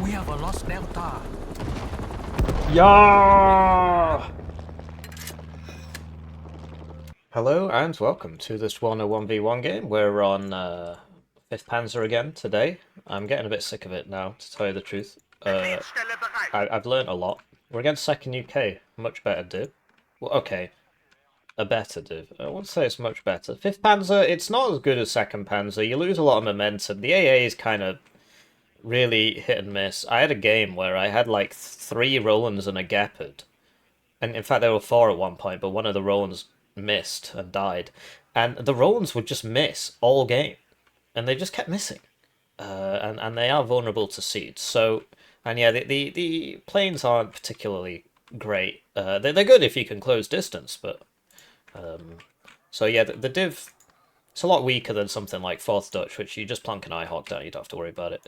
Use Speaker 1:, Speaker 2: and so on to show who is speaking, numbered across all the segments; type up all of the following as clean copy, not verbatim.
Speaker 1: We have a lost Delta.
Speaker 2: Yeah! Hello and welcome to this Warno 1v1 game. We're on 5th Panzer again today. I'm getting a bit sick of it now, to tell you the truth. I've learnt a lot. We're against 2nd UK. Much better div. Well, okay, a better div. I wouldn't say it's much better. 5th Panzer, it's not as good as 2nd Panzer. You lose a lot of momentum. The AA is kind of really hit and miss. I had a game where I had like 3 Rolands and a Gepard. And in fact, there were 4 at one point, but one of the Rolands missed and died. And the Rolands would just miss all game. And they just kept missing. And they are vulnerable to seeds. So, and yeah, the planes aren't particularly great. They're good if you can close distance, but... so yeah, the div... It's a lot weaker than something like 4th Dutch, which you just plonk an IHawk down, you don't have to worry about it.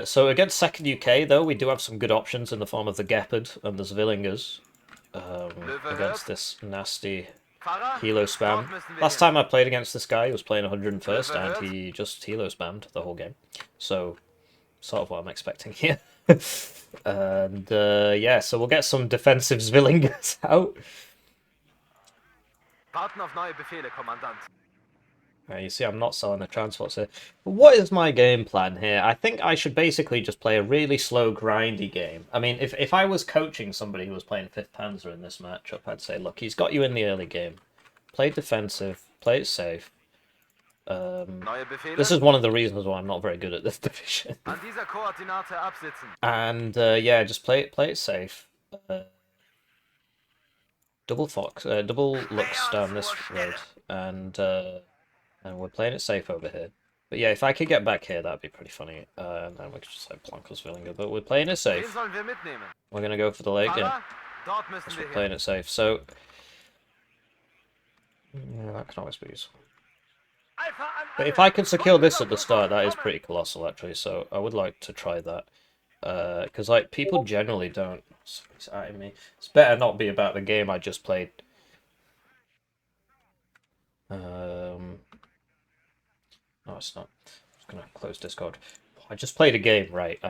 Speaker 2: So against 2nd UK, though, we do have some good options in the form of the Gepard and the Zwillingers against this nasty helo spam. Last time I played against this guy, he was playing 101st, and he just helo spammed the whole game. So, sort of what I'm expecting here. And yeah, so we'll get some defensive Zwillingers out.
Speaker 3: Warten auf neue Befehle, Kommandant.
Speaker 2: You see, I'm not selling the transports here. What is my game plan here? I think I should basically just play a really slow, grindy game. I mean, if I was coaching somebody who was playing 5th Panzer in this matchup, I'd say, look, he's got you in the early game. Play defensive, play it safe. This is one of the reasons why I'm not very good at this division.
Speaker 3: An dieser Koordinate absitzen.
Speaker 2: And yeah, just play it safe. Double looks down this road, and we're playing it safe over here. But yeah, if I could get back here, that'd be pretty funny. And then we could just like Plankers Villinger, but we're playing it safe.
Speaker 3: Wen sollen wir mitnehmen?
Speaker 2: We're gonna go for the late game.
Speaker 3: Fahrer, dort müssen
Speaker 2: We're
Speaker 3: wir
Speaker 2: playing
Speaker 3: hin.
Speaker 2: it safe. So yeah, that can always be useful. But if I can secure this at the start, that is pretty colossal actually. So I would like to try that. Because like people generally don't. I mean, it's better not be about the game I just played. No, it's not. I'm just gonna close Discord. I just played a game, right?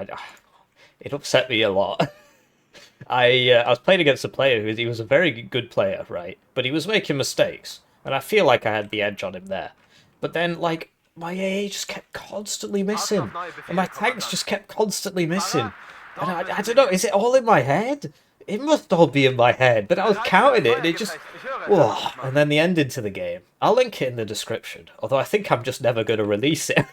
Speaker 2: It upset me a lot. I was playing against a player he was a very good player, right? But he was making mistakes, and I feel like I had the edge on him there. But then, like, my AA just kept constantly missing, and my tanks just kept constantly missing. And I don't know, is it all in my head? It must all be in my head, but I was counting it, and it just... Whoa. And then the ending to the game. I'll link it in the description, although I think I'm just never going to release it.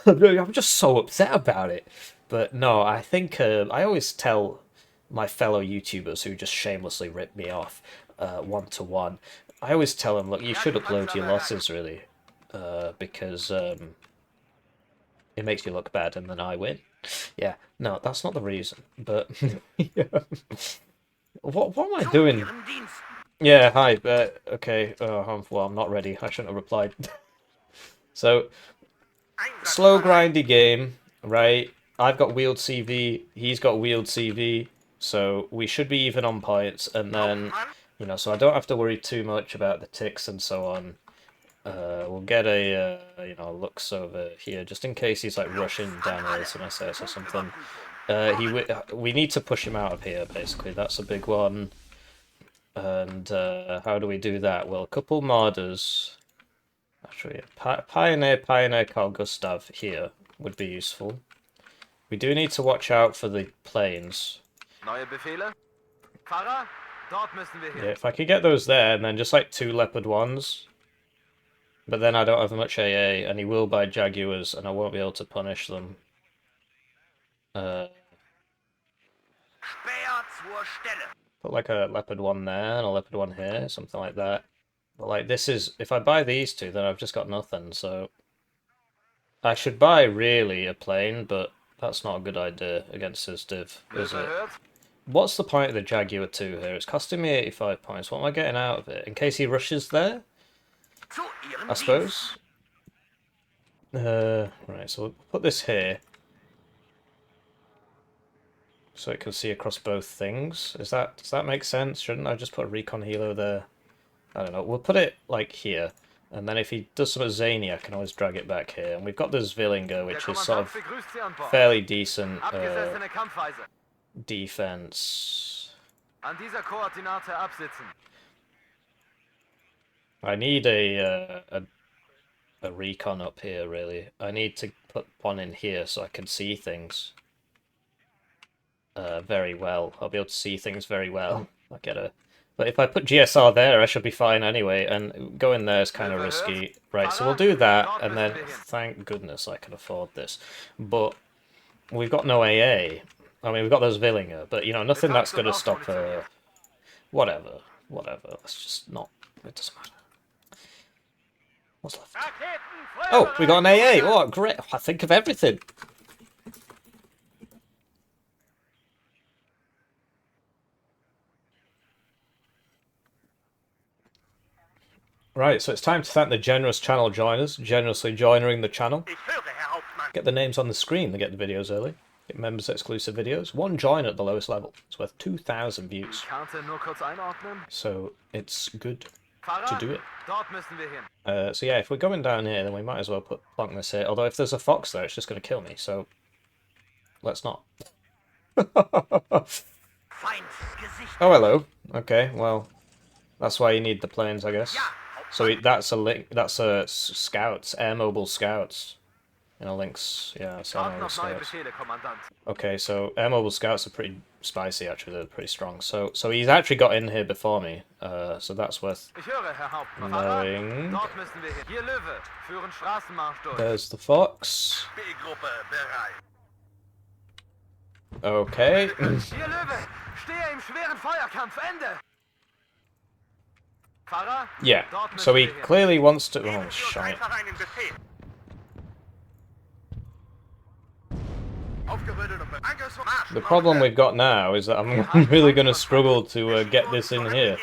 Speaker 2: I'm just so upset about it. But no, I think I always tell my fellow YouTubers who just shamelessly rip me off one-to-one, I always tell them, look, you should upload your losses, really, because it makes you look bad and then I win. Yeah, no, that's not the reason, but... yeah. What am I doing? Yeah, hi, okay, well, I'm not ready, I shouldn't have replied. So, slow grindy game, right? I've got wheeled CV, he's got wheeled CV, so we should be even on points, and then, you know, so I don't have to worry too much about the ticks and so on. We'll get a, you know, looks over here, just in case he's, like, rushing down here as an SAS or something. We need to push him out of here, basically, that's a big one. And, how do we do that? Well, a couple Marders, actually, Pioneer Carl Gustav here would be useful. We do need to watch out for the planes.
Speaker 3: Neue Befehle? Fahrer, dort müssen wir hin.
Speaker 2: Yeah, if I could get those there, and then just like 2 Leopard 1s. But then I don't have much AA, and he will buy Jaguars, and I won't be able to punish them. Put like a Leopard 1 there, and a Leopard 1 here, something like that. But like this is, if I buy these 2, then I've just got nothing, so... I should buy, really, a plane, but that's not a good idea against his div, is it? What's the point of the Jaguar 2 here? It's costing me 85 points. What am I getting out of it? In case he rushes there? I suppose? Right, so we'll put this here. So it can see across both things. Does that make sense? Shouldn't I just put a recon helo there? I don't know. We'll put it, like, here. And then if he does something zany, I can always drag it back here. And we've got this Villinger,
Speaker 3: Der
Speaker 2: which is sort
Speaker 3: Kommandant
Speaker 2: of
Speaker 3: begrüßt Sie an Bord.
Speaker 2: fairly decent
Speaker 3: Abgesessene Kampfweise.
Speaker 2: defense.
Speaker 3: An dieser Koordinate absitzen.
Speaker 2: I need a recon up here, really. I need to put one in here so I can see things very well. I'll be able to see things very well. I get a... But if I put GSR there, I should be fine anyway, and going there is kind of risky. Right, so we'll do that, and then thank goodness I can afford this. But we've got no AA. I mean, we've got those Villinger, but, you know, nothing that's going to stop whatever. Let's just not... It doesn't matter. What's left? Oh, we got an AA! Oh, great! I think of everything! Right, so it's time to thank the generous channel joiners, generously joining the channel. Get the names on the screen to get the videos early. Get members exclusive videos. One join at the lowest level. It's worth 2,000 views. So it's good to do it. So yeah, if we're going down here, then we might as well plonk this here. Although if there's a fox there, it's just going to kill me, so let's not. Oh, hello. Okay, well, that's why you need the planes, I guess. So that's a link. That's a scouts, air mobile scouts. In a links, yeah, so air mobile scouts. Okay, so air mobile scouts are pretty spicy. Actually, they're pretty strong. So he's actually got in here before me. So that's worth knowing. There's the fox. Okay. Yeah, so he clearly wants to... Oh, shite. The problem we've got now is that I'm really going to struggle to get this in here.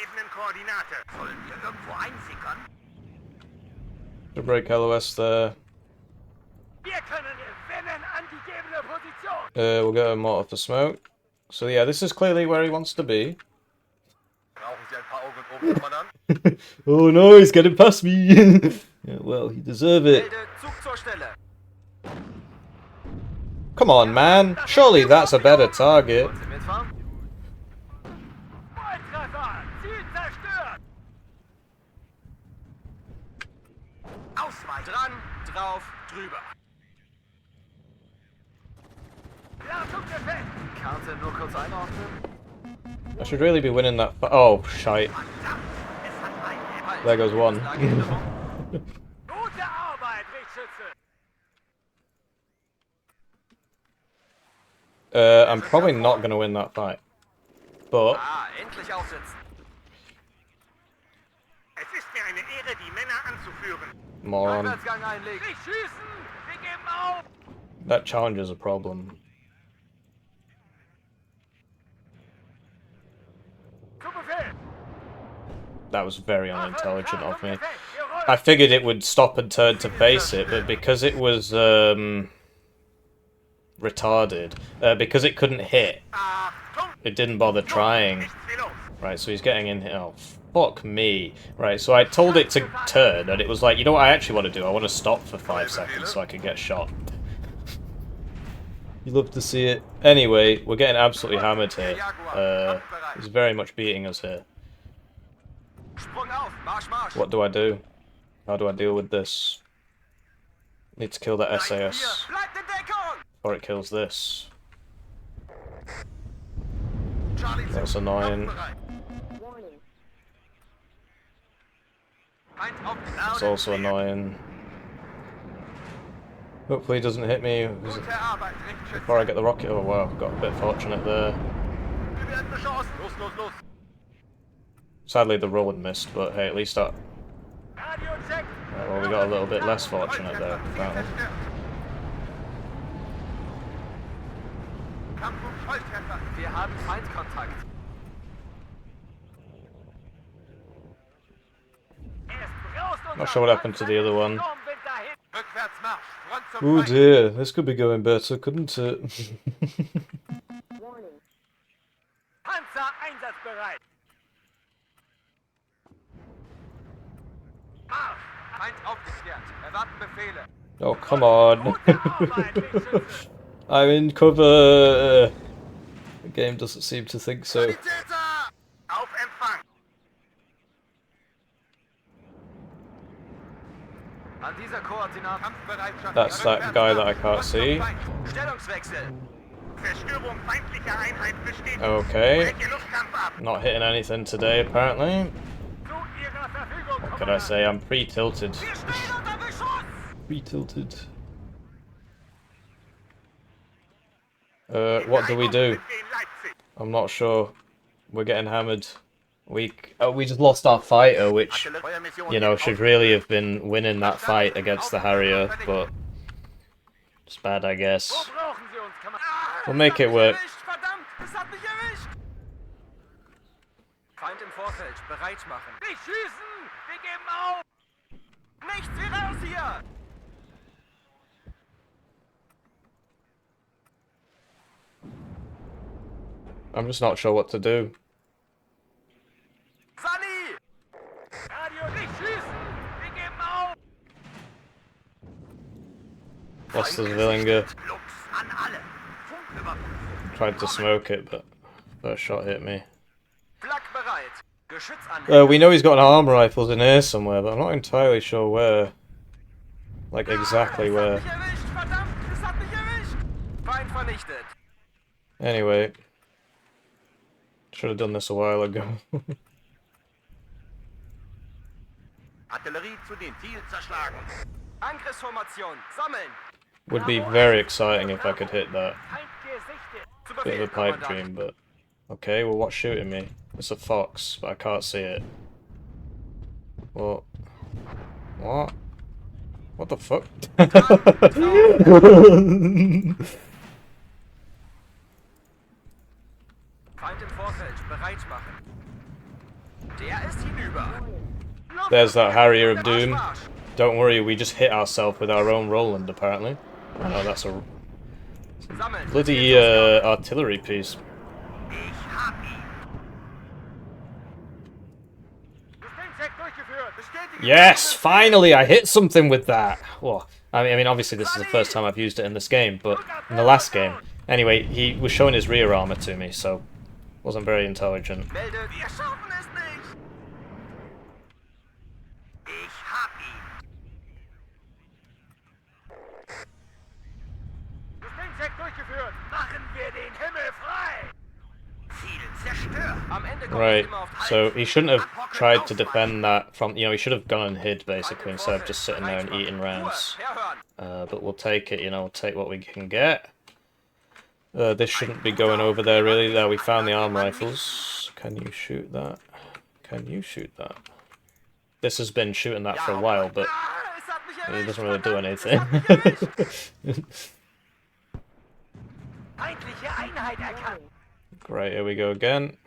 Speaker 2: To break LOS there. We'll get a mortar for smoke. So yeah, this is clearly where he wants to be. Oh no, he's getting past me! Yeah, well, he deserves it. Come on, man. Surely that's a better target. I should really be winning that. Oh, shite. There goes one. I'm probably not going to win that fight. But... Moron. That challenge is a problem. That was very unintelligent of me. I figured it would stop and turn to face it, but because it was retarded, because it couldn't hit, it didn't bother trying. Right, so he's getting in here. Oh, fuck me. Right, so I told it to turn, and it was like, you know what I actually want to do? I want to stop for 5 seconds so I can get shot. You love to see it. Anyway, we're getting absolutely hammered here. He's very much beating us here. What do I do? How do I deal with this? Need to kill that SAS before it kills this. That's annoying. It's also annoying. Hopefully he doesn't hit me before I get the rocket. Oh wow, got a bit fortunate there. Sadly the roll had missed, but hey, at least that... Right, well, we got a little bit less fortunate there, apparently. Not sure what happened to the other one. Oh dear, this could be going better, couldn't it?
Speaker 3: Feind aufgeklärt. Erwarten Befehle.
Speaker 2: Oh, come on.
Speaker 3: Gute Arbeit, Lichtschütze.
Speaker 2: I'm in cover. The game doesn't seem to think so.
Speaker 3: Sanitäter! Auf Empfang. An dieser Koordinate Kampfbereitschaft.
Speaker 2: That's that guy that I can't see.
Speaker 3: Stellungswechsel. Zerstörung feindlicher Einheit bestätigt.
Speaker 2: Okay.
Speaker 3: Breche Luftkampf ab.
Speaker 2: Not hitting anything today, apparently.
Speaker 3: Zu Ihrer Verfügung,
Speaker 2: What could I say? I'm pre-tilted.
Speaker 3: Wir stehen unter Beschuss.
Speaker 2: Pre-tilted. What do we do? I'm not sure. We're getting hammered. We just lost our fighter, which, you know, should really have been winning that fight against the Harrier, but it's bad, I guess.
Speaker 3: Wo brauchen Sie uns, Kameraden?
Speaker 2: We'll make it work.
Speaker 3: Verdammt, es hat mich erwischt. Feind im Vorfeld, bereit machen. Nicht schießen! Wir geben auf! Nichts wie raus hier!
Speaker 2: I'm just not sure what to do.
Speaker 3: Sunny! Radio, nicht schießen! Wir geben auf!
Speaker 2: Lost the Villinger.
Speaker 3: Lux an alle! Funküberprüfung!
Speaker 2: Tried to smoke it, but first shot hit me.
Speaker 3: Flak bereit! Geschützanhänger!
Speaker 2: We know he's got an arm rifles in here somewhere, but I'm not entirely sure where. Like, exactly where.
Speaker 3: Es hat mich erwischt! Verdammt, es hat mich erwischt! Feind vernichtet!
Speaker 2: Anyway. Should have done this a while ago.
Speaker 3: Artillerie zu den Ziel zerschlagen! Angriffsformation, sammeln!
Speaker 2: Would be very exciting if I could hit that.
Speaker 3: Feind gesichtet! Zu
Speaker 2: Bit of a
Speaker 3: Befehl,
Speaker 2: pipe
Speaker 3: Kommandant.
Speaker 2: dream, but... Okay, well what's shooting me? It's a fox, but I can't see it. Well... What? What the fuck?
Speaker 3: Feind im Vorfeld, bereit machen. Der ist hinüber.
Speaker 2: There's that Harrier of
Speaker 3: Der
Speaker 2: Doom.
Speaker 3: Marsch.
Speaker 2: Don't worry, we just hit ourselves with our own Roland, apparently. Oh no, that's a
Speaker 3: Sammeln.
Speaker 2: bloody artillery piece.
Speaker 3: Ich hab ihn. Systemcheck durchgeführt. Bestätige
Speaker 2: Yes, finally, I hit something with that. Well, I mean, obviously this is the first time I've used it in this game, but in the last game. Anyway, he was showing his rear armor to me, so wasn't very intelligent.
Speaker 3: Melde, wir schaffen es nicht. Ich hab ihn. Systemcheck durchgeführt. Machen wir den Himmel frei. Ziel zerstört. Am Ende kommt
Speaker 2: Right,
Speaker 3: es immer auf
Speaker 2: so he shouldn't have tried to defend that from, you know, he should have gone and hid basically instead of just sitting there and eating rounds. But we'll take it, you know, we'll take what we can get. This shouldn't be going over there really. There, we found the arm rifles. Can you shoot that? Can you shoot that? This has been shooting that for a while, but it doesn't really do anything.
Speaker 3: Feindliche Einheit erkannt.
Speaker 2: Great, here we go again.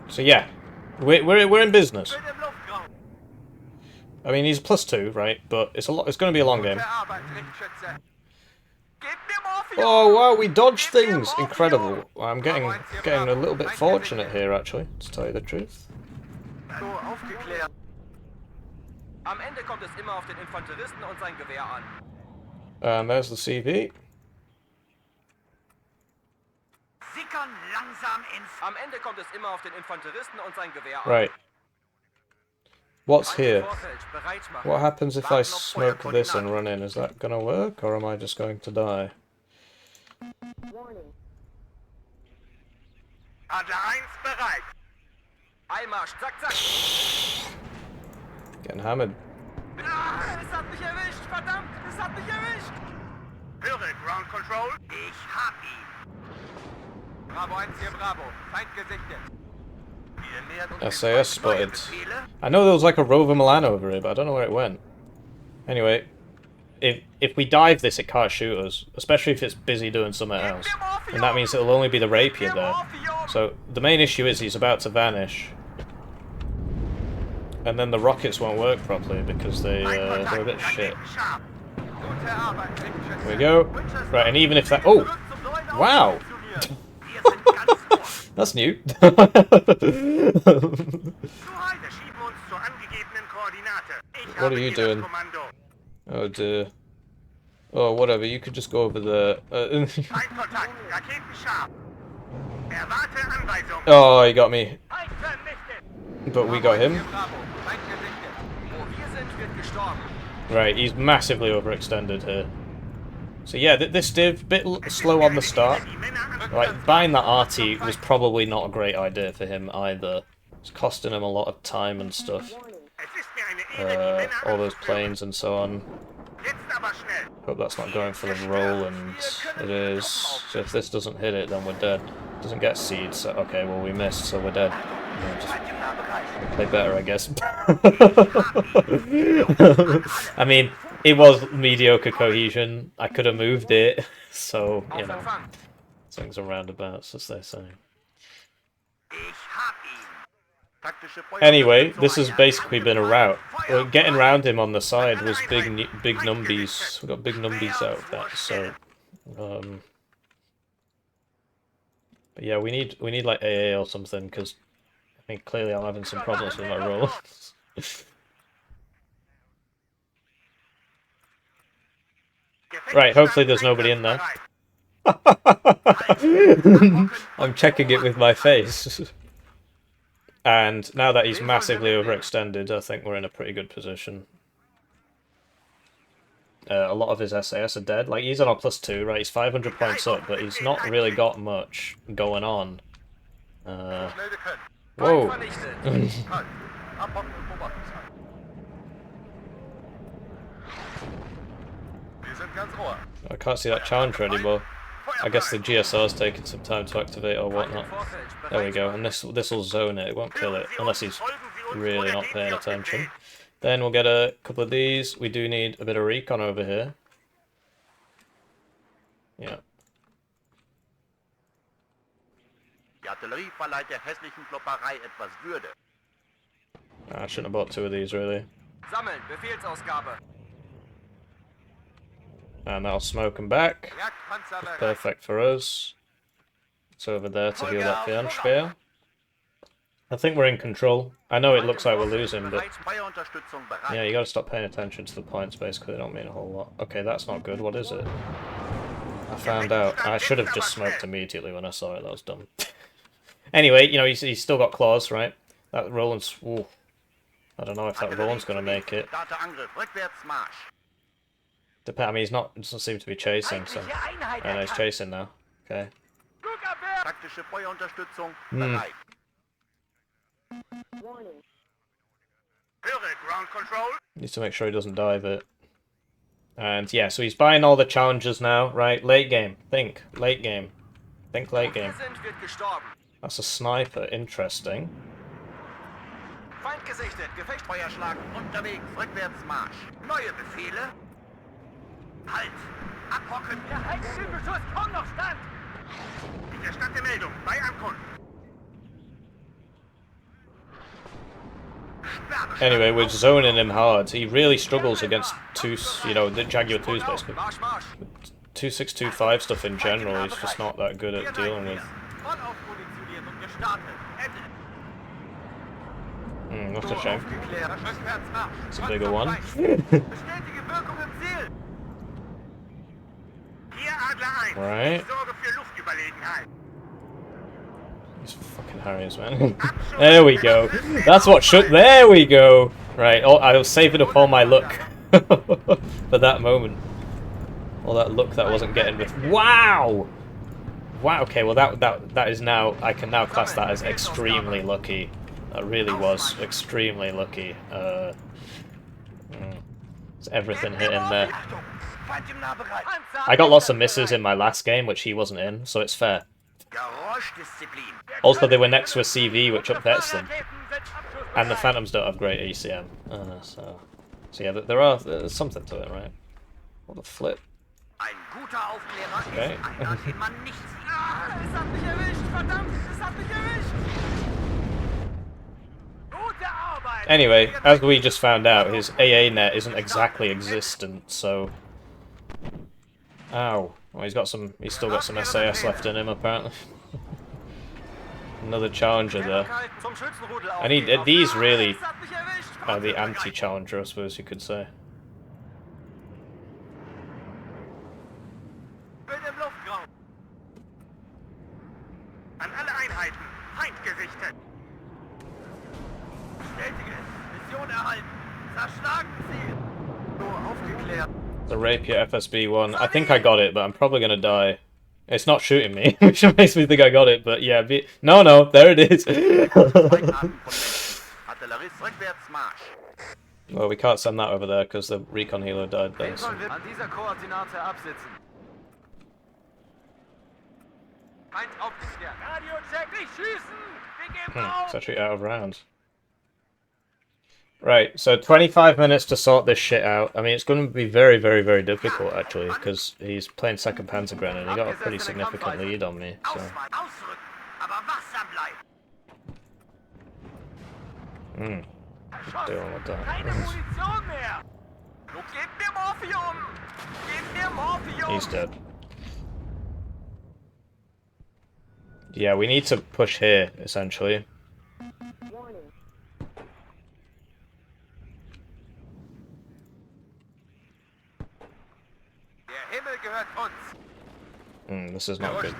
Speaker 2: So yeah, we're in business.
Speaker 3: Bild im Luftraum.
Speaker 2: I mean, he's +2, right? But it's going to be a long game.
Speaker 3: Gute Arbeit, Lichtschütze. Gebt mir Morphium.
Speaker 2: Oh wow, we dodged things! Incredible. I'm getting a little bit fortunate here, actually, to tell you the truth.
Speaker 3: So aufgeklärt. Am Ende kommt es immer auf den Infanteristen und sein Gewehr an.
Speaker 2: And there's the CV.
Speaker 3: Sickern langsam ins. Am Ende kommt es immer auf den Infanteristen und sein Gewehr an.
Speaker 2: Right. What's
Speaker 3: Feind im
Speaker 2: here?
Speaker 3: Vorfeld, bereit machen.
Speaker 2: What happens if I
Speaker 3: Warten auf
Speaker 2: smoke this and
Speaker 3: Feuerkoordinaten.
Speaker 2: run in? Is that gonna work, or am I just going to die?
Speaker 3: Adler 1 bereit. Einmarsch, zack, zack.
Speaker 2: Getting hammered.
Speaker 3: Es hat mich erwischt, verdammt, es hat mich erwischt. Höre, Ground Control. Ich hab ihn. Bravo 1 hier, Bravo. Feind gesichtet. Wir nähern uns dem
Speaker 2: SAS
Speaker 3: Feind. Neue
Speaker 2: spotted.
Speaker 3: Befehle?
Speaker 2: I know there was like a Rover Milan over here, but I don't know where it went. Anyway, if we dive this, it can't shoot us, especially if it's busy doing something else. And that means it'll only be the rapier there. So the main issue is he's about to vanish. And then the rockets won't work properly because they're a bit shit.
Speaker 3: Gute Arbeit, Lichtschütze.
Speaker 2: Here we go. Right, and even if that... Oh! Wow!
Speaker 3: Wir sind ganz ohr.
Speaker 2: That's new.
Speaker 3: So heute schieben wir uns zur angegebenen Koordinate. Ich
Speaker 2: What
Speaker 3: habe
Speaker 2: are you
Speaker 3: hier
Speaker 2: doing?
Speaker 3: das Kommando.
Speaker 2: Oh dear. Oh, whatever, you could just go over there.
Speaker 3: Feindkontakt, Raketen scharf. Erwarte Anweisung.
Speaker 2: Oh, he got me.
Speaker 3: Feind vernichtet.
Speaker 2: But we got him.
Speaker 3: Bravo, Feind gesichtet. Wo wir sind, wird gestorben.
Speaker 2: Right, he's massively overextended here. So yeah, this div, bit slow on the start. Right, buying that RT was probably not a great idea for him either. It's costing him a lot of time and stuff. All those planes and so on. Hope that's not going for the roll, and it is. So if this doesn't hit it, then we're dead. Doesn't get seeds, so okay, well we missed, so we're dead. Yeah, just play better, I guess. I mean, it was mediocre cohesion. I could have moved it, so, you know, swings and roundabouts, as they say. Anyway, this has basically been a rout. Well, getting around him on the side was big numbies. We got big numbies out of that, so but yeah, we need like AA or something, because I think clearly I'm having some problems with my roll. Right, hopefully there's nobody in there. I'm checking it with my face. And now that he's massively overextended, I think we're in a pretty good position. A lot of his SAS are dead. Like, he's on a +2, right? He's 500 points up, but he's not really got much going on. Whoa. I can't see that challenger anymore. I guess the GSR's taking some time to activate or whatnot. There we go, and this will zone it, it won't kill it, unless he's really not paying attention. Then we'll get a couple of these. We do need a bit of recon over here. Yeah. I shouldn't have bought two of these, really.
Speaker 3: Sammeln, Befehlsausgabe.
Speaker 2: And that'll smoke him back. Perfect for us. It's over there to heal that Fernsphere. I think we're in control. I know it looks like we're losing, but yeah, you gotta stop paying attention to the points, basically. They don't mean a whole lot. Okay, that's not good. What is it? I found out. I should have just smoked immediately when I saw it. That was dumb. Anyway, you know, he's still got claws, right? That Roland's... Ooh. I don't know if that Roland's gonna make it. I mean, doesn't seem to be chasing, so... I know he's chasing now. Okay. Needs to make sure he doesn't dive it. And yeah, so he's buying all the challenges now, right? Late game. Think. Late game. Think late game. That's a sniper. Interesting.
Speaker 3: Feind gesichtet, Gefechtsfeuerschlag unterwegs, Rückwärtsmarsch. Neue Befehle? Halt! Abhocken! Der Heizübelschuss, komm noch stand! Ich erstatte Meldung, bei Ankunft.
Speaker 2: Anyway, we're zoning him hard. He really struggles against the Jaguar 2s basically. 2625 stuff in general, he's just not that good at dealing with. That's a shame. It's a bigger one. Right. These fucking Harriers, man. There we go. That's what should. There we go. Right. Oh, I was saving up all my luck for that moment. All that luck that I wasn't getting with. Wow. Wow. Okay. Well, that is now. I can now class that as extremely lucky. That really was extremely lucky. It's everything hitting there. I got lots of misses in my last game, which he wasn't in, so it's fair. Also, they were next to a CV, which upsets them. And the Phantoms don't have great ECM. So yeah, there's something to it, right? What the flip? Okay. Anyway, as we just found out, his AA net isn't exactly existent, so... Ow. Well, he's still got some SAS left in him, apparently. Another challenger there.
Speaker 3: Zum Schützenrudel
Speaker 2: I need
Speaker 3: aufgehen.
Speaker 2: these really
Speaker 3: Es hat mich erwischt.
Speaker 2: are the anti-challenger, I suppose you could say.
Speaker 3: Bild im Luftraum. An alle Einheiten. Feind gesichtet. Bestätige. Mission erhalten. Zerschlagen Ziel. So, aufgeklärt.
Speaker 2: The Rapier FSB-1. I think I got it, but I'm probably gonna die. It's not shooting me, which makes me think I got it, but yeah. No, there it is.
Speaker 3: Artillerist rückwärts Marsch.
Speaker 2: Well, we can't send that over there because the recon healer died there.
Speaker 3: Wen
Speaker 2: So.
Speaker 3: sollen wir an dieser Koordinate absitzen? Feind aufgeklärt. Radio-Check, nicht schießen! Wir geben auf!
Speaker 2: It's actually out of rounds. Right, so 25 minutes to sort this shit out. I mean, it's going to be very, very, very difficult, actually, because he's playing second Panzergrenadier and he got a pretty significant lead on me, so...
Speaker 3: Ausrücken, aber wachsam bleiben.
Speaker 2: Dealing with
Speaker 3: Keine
Speaker 2: that.
Speaker 3: Munition mehr! Du gib mir Morphium! Gib mir Morphium!
Speaker 2: He's dead. Yeah, we need to push here, essentially.
Speaker 3: Der Himmel gehört uns.
Speaker 2: This is not good.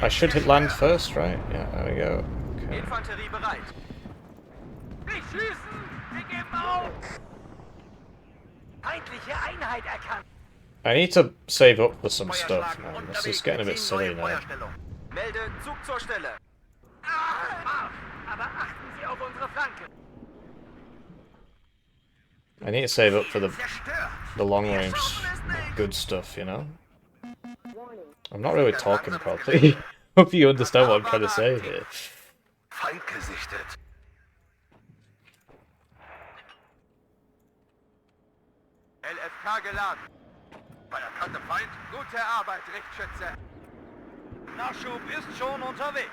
Speaker 2: I should hit land first, right? Yeah, there we go. Okay.
Speaker 3: Infanterie bereit. Nicht schießen! Wir geben auf! Feindliche Einheit erkannt.
Speaker 2: I need to save up for some stuff, man. This is getting a bit silly now.
Speaker 3: Melde Zug zur Stelle. Aber achten Sie auf unsere Flanke.
Speaker 2: I need to save up for the long range good stuff, you know? I'm not really talking properly. Hope you understand what I'm trying to say here.
Speaker 3: Feind gesichtet. LFK geladen. Bei der Kante Feind. Gute Arbeit, Richtschütze. Nachschub ist schon unterwegs.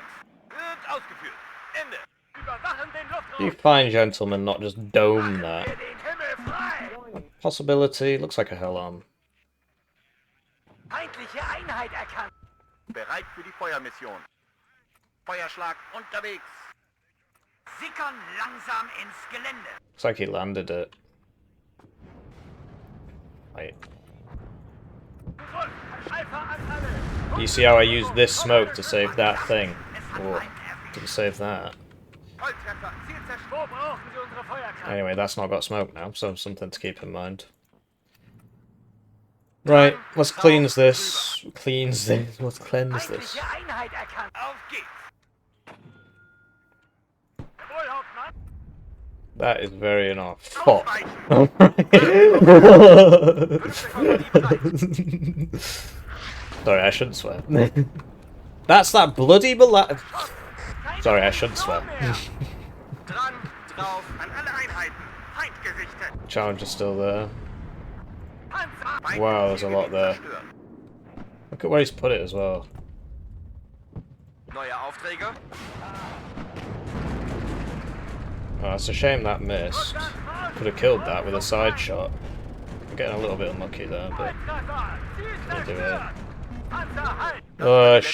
Speaker 3: Wird ausgeführt. Ende. Überwachen den Luftraum.
Speaker 2: You fine gentlemen, not just dome that.
Speaker 3: Den Himmel frei.
Speaker 2: Possibility, looks like a hell arm.
Speaker 3: Feindliche Einheit erkannt. Bereit für die Feuermission. Feuerschlag unterwegs. Sickern langsam ins Gelände.
Speaker 2: Looks like he landed it. Wait. You see how I used this smoke to save that thing? Or didn't save that. Anyway, that's not got smoke now, so something to keep in mind. Right, let's cleanse this. Let's cleanse this. That is very enough. Fuck. Sorry, I shouldn't swear. That's that bloody Sorry, I shouldn't swear. Challenge is still there. Wow, there's a lot there. Look at where he's put it as well. Oh, it's a shame that missed. Could have killed that with a side shot. I'm getting a little bit unlucky there, but we'll do it.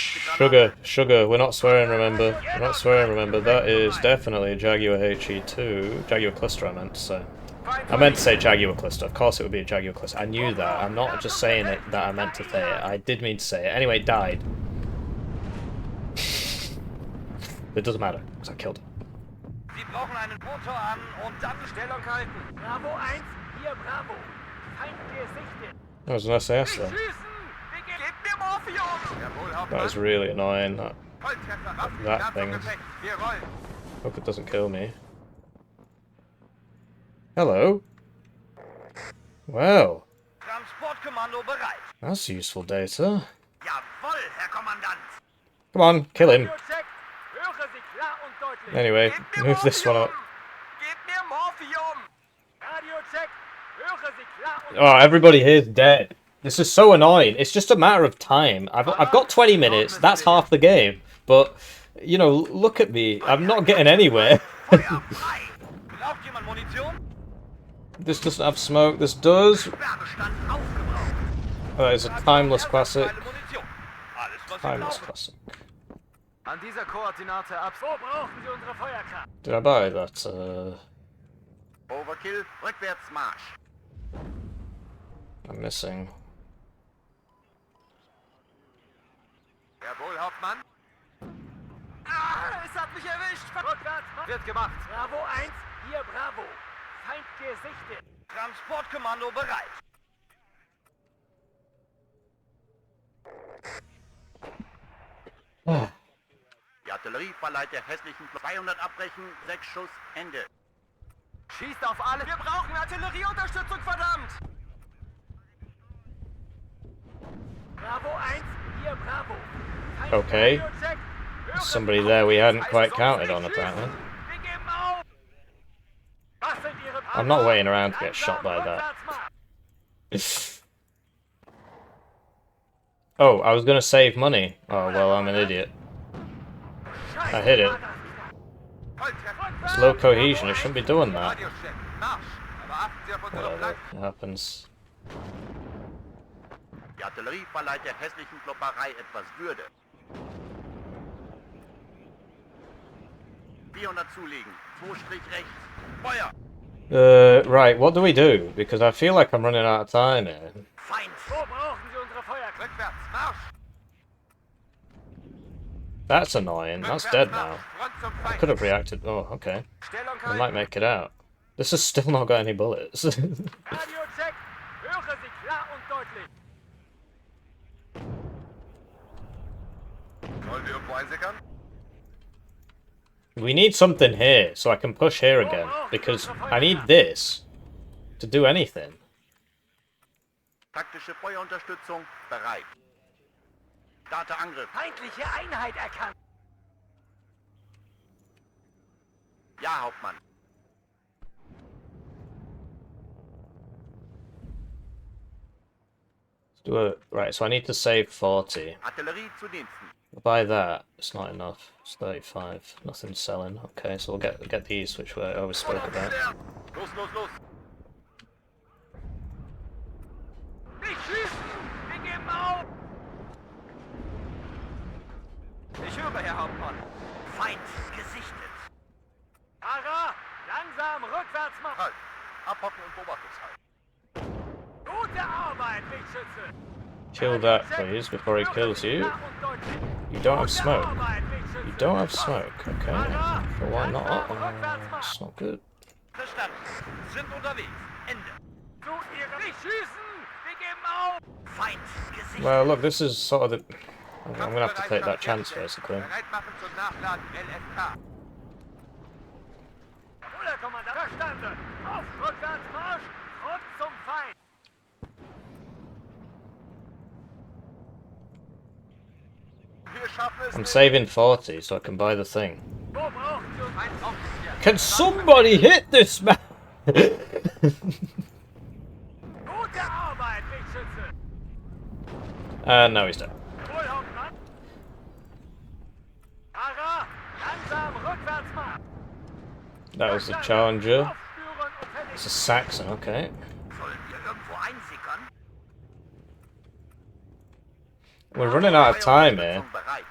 Speaker 2: Sugar, we're not swearing, remember. We're not swearing, remember. That is definitely a Jaguar HE2. Jaguar cluster, I meant to say. I meant to say Jaguar cluster. Of course it would be a Jaguar cluster. I knew that. I'm not just saying it that I meant to say it. I did mean to say it. Anyway, it died. It doesn't matter, because I killed it.
Speaker 3: Sie brauchen einen Motor an und dann Stellung halten. Bravo 1, hier Bravo. Feind gesichtet.
Speaker 2: That was an SAS though. That is really annoying, that thing. Hope it doesn't kill me. Hello. Well.
Speaker 3: Transportkommando bereit.
Speaker 2: That's useful data.
Speaker 3: Jawohl, Herr Kommandant.
Speaker 2: Come on, kill him. Anyway, move this one up. Oh, everybody here's dead. This is so annoying. It's just a matter of time. I've got 20 minutes. That's half the game. But, you know, look at me. I'm not getting anywhere. This doesn't have smoke. This does. That is a timeless classic. Pirates Classic.
Speaker 3: An dieser Koordinate ab. Wo brauchen Sie unsere Feuerkraft?
Speaker 2: Did I buy that?
Speaker 3: Overkill, Rückwärtsmarsch.
Speaker 2: I'm missing.
Speaker 3: Jawohl, Hauptmann. Ah, es hat mich erwischt. Rückwärts. Wird gemacht. Bravo 1, hier Bravo. Feind gesichtet. Transportkommando bereit.
Speaker 2: Ah.
Speaker 1: Die Artillerie verleiht der hässlichen 200 abbrechen, 6 Schuss, Ende.
Speaker 3: Schießt auf alle. Wir brauchen Artillerieunterstützung, verdammt. Bravo 1, hier Bravo. Feind
Speaker 2: Okay.
Speaker 3: Radiocheck.
Speaker 2: There's somebody there we hadn't quite counted on, apparently.
Speaker 3: Wir geben auf. Was sind Ihre
Speaker 2: I'm not waiting around to get shot by that. Oh, I was gonna save money. Oh, well, I'm an idiot. I hit it. It's low cohesion, it shouldn't be doing that. Whatever, it happens.
Speaker 1: Die Artillerie verleiht der hässlichen Klopperei etwas Würde. 400 zulegen, 2 Strich rechts, Feuer!
Speaker 2: Right, what do we do? Because I feel like I'm running out of time here.
Speaker 3: Feind. Wo brauchen Sie unsere Feuerkraft? Rückwärts, Marsch!
Speaker 2: That's annoying, that's dead now. I could have reacted. Oh, okay. I might make it out. This has still not got any bullets.
Speaker 3: Radiocheck. Höre Sie klar und deutlich. Sollen wir irgendwo einsickern?
Speaker 2: We need something here, so I can push here again, because I need this to do anything.
Speaker 1: Taktische Feuerunterstützung bereit. Starte Angriff.
Speaker 3: Feindliche Einheit erkannt.
Speaker 1: Ja, Hauptmann.
Speaker 2: Right, so I need to save 40.
Speaker 1: Artillerie zu Diensten.
Speaker 2: I'll buy that. It's not enough. It's 35. Nothing's selling. Okay, so we'll get these, which I always spoke about.
Speaker 1: Los, los, los.
Speaker 3: Nicht schießen! Wir geben auf! Ich höre, Herr Hauptmann.
Speaker 1: Feind gesichtet.
Speaker 3: Ara, langsam rückwärts machen.
Speaker 1: Halt. Abhocken und Beobachtungshalten.
Speaker 3: Gute Arbeit, Lichtschütze.
Speaker 2: Kill that, please, before he kills you. You don't have smoke. You don't have smoke, okay. Well, why not? It's not good.
Speaker 1: Verstanden. Sind unterwegs. Ende.
Speaker 3: Zu Ihrer. Nicht schießen! Wir geben auf!
Speaker 1: Feind gesichtet.
Speaker 2: Well, look, this is sort of the... I'm gonna have to take that chance, basically.
Speaker 3: Bereit machen zum Nachladen LFK. Oder Kommandant. Verstanden. Auf Rückwärtsmarsch. Zurück zum Feind.
Speaker 1: Wir schaffen es
Speaker 2: I'm
Speaker 1: nicht.
Speaker 2: saving 40 so I can buy the thing.
Speaker 3: Wo brauchen Sie uns ein Aufsicher?
Speaker 2: Can somebody hit this man?
Speaker 3: Gute Arbeit, Lichtschütze.
Speaker 2: No, he's dead.
Speaker 3: Wohl, Hauptmann. Ara, langsam rückwärts machen.
Speaker 2: That was the Challenger.
Speaker 3: Aufspüren und fertig.
Speaker 2: It's a Saxon, okay.
Speaker 1: Sollen wir irgendwo einsickern?
Speaker 2: We're running out of time here.
Speaker 1: Bereit.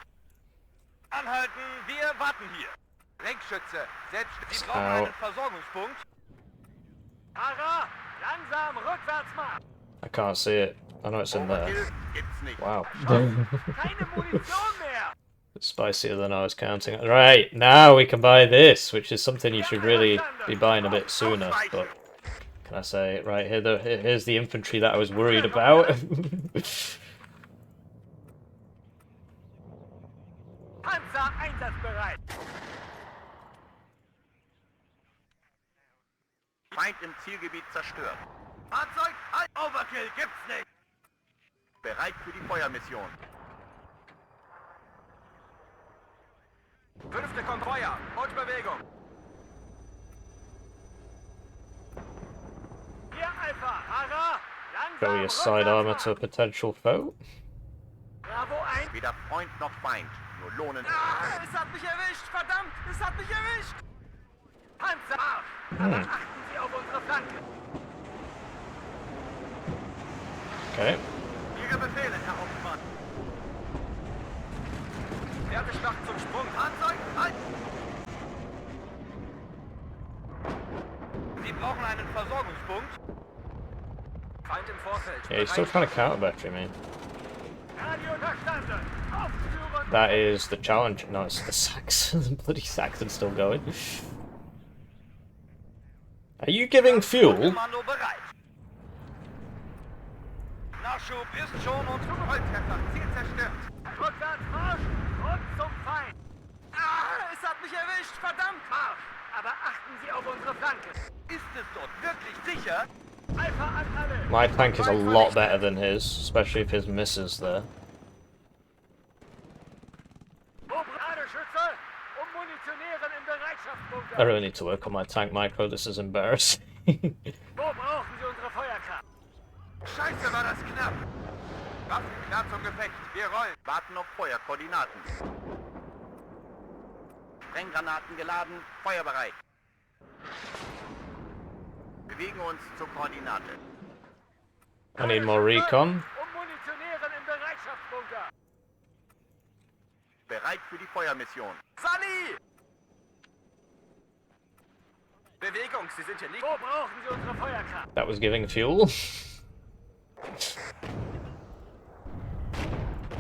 Speaker 3: Anhalten, wir warten hier. Lenkschütze, selbst Sie
Speaker 2: Ow.
Speaker 3: brauchen einen Versorgungspunkt. Ara, langsam rückwärts machen.
Speaker 2: I can't see it. I know it's in there.
Speaker 1: Overkill gibt's nicht.
Speaker 2: Wow.
Speaker 3: Keine Munition mehr.
Speaker 2: It's spicier than I was counting. Right, now we can buy this, which is something you should really be buying a bit sooner. But can I say, right, here's the infantry that I was worried about.
Speaker 3: Panzer einsatzbereit.
Speaker 1: Feind im Zielgebiet zerstört.
Speaker 3: Fahrzeug, halt! Overkill gibt's nicht.
Speaker 1: Bereit für die Feuermission.
Speaker 3: 5. Konvoier, und Bewegung. Hier Alpha, Ara,
Speaker 2: Throw your
Speaker 3: langsam
Speaker 2: side armor
Speaker 3: rückwärts
Speaker 2: to a potential foe.
Speaker 3: Bravo 1.
Speaker 1: Weder Freund noch Feind. Nur lohnen.
Speaker 3: Ah, es hat mich erwischt, verdammt, es hat mich erwischt. Panzer, Marsch. Aber achten Sie auf unsere Flanke.
Speaker 2: Okay.
Speaker 1: Ihre Befehle, Herr Hauptmann.
Speaker 3: brauchen einen Versorgungspunkt. Feind im Vorfeld.
Speaker 2: Yeah, he's still trying to counter battery me.
Speaker 3: Radio verstanden. Aufführen.
Speaker 2: That is the challenge. No, it's the Saxon. Bloody Saxon's still going. Are you giving fuel?
Speaker 3: Kommando bereit. Nachschub ist schon und Volltreffer. Ziel zerstört. Rückwärts Marsch und zum Feind. Ah, es hat mich erwischt. Verdammt. Marsch. Aber achten Sie auf unsere Flanke. Ist es dort wirklich sicher? Alpha an alle.
Speaker 2: My tank is a lot better than his, especially if his misses there.
Speaker 3: Schütze, munitionieren im Bereitschaftsbunker.
Speaker 2: I really need to work on my tank micro, this is embarrassing.
Speaker 3: Wo brauchen Sie unsere Feuerkraft? Scheiße, war das knapp. Waffen klar zum Gefecht. Wir rollen.
Speaker 1: Warten auf Feuerkoordinaten. Sprenggranaten geladen, feuerbereit. Bewegen uns zur Koordinate.
Speaker 2: I need more recon.
Speaker 3: Munitionieren im Bereitschaftsbunker.
Speaker 1: Bereit für die Feuermission.
Speaker 3: Sally! Bewegung, Sie sind hier nicht. Wo brauchen Sie unsere Feuerkraft?
Speaker 2: That was giving fuel.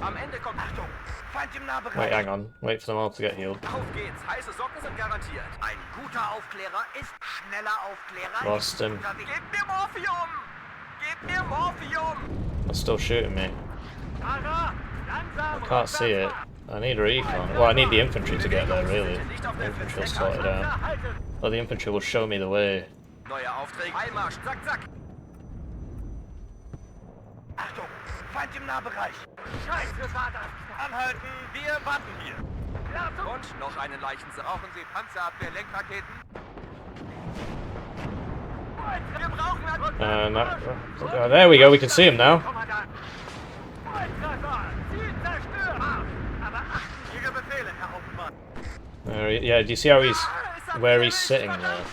Speaker 3: Am Ende kommt Achtung! Feind im Nahbereich.
Speaker 2: Wait, hang on. Wait for them all to get healed.
Speaker 3: Auf geht's. Heiße Socken sind garantiert. Ein guter Aufklärer ist schneller Aufklärer.
Speaker 2: Lost him.
Speaker 3: Gebt mir Morphium! Gebt mir Morphium!
Speaker 2: They're still shooting me.
Speaker 3: Fahrer, langsam.
Speaker 2: I can't see it. I need recon. Well, I need the infantry to get there, really. The infantry will sort it out. Well, the infantry will show me the way.
Speaker 3: Neuer Auftrag. Einmarsch, zack, zack. Achtung, Feind im Nahbereich. Scheiße, Vater. Anhalten, wir warten hier. Und noch einen Leichensee. Brauchen Sie Panzerabwehr-Lenkraketen? Wir brauchen
Speaker 2: No. There we go, we can see him now.
Speaker 3: Ihre Befehle, Herr Hauptmann.
Speaker 2: Yeah, do you see how where he's sitting there?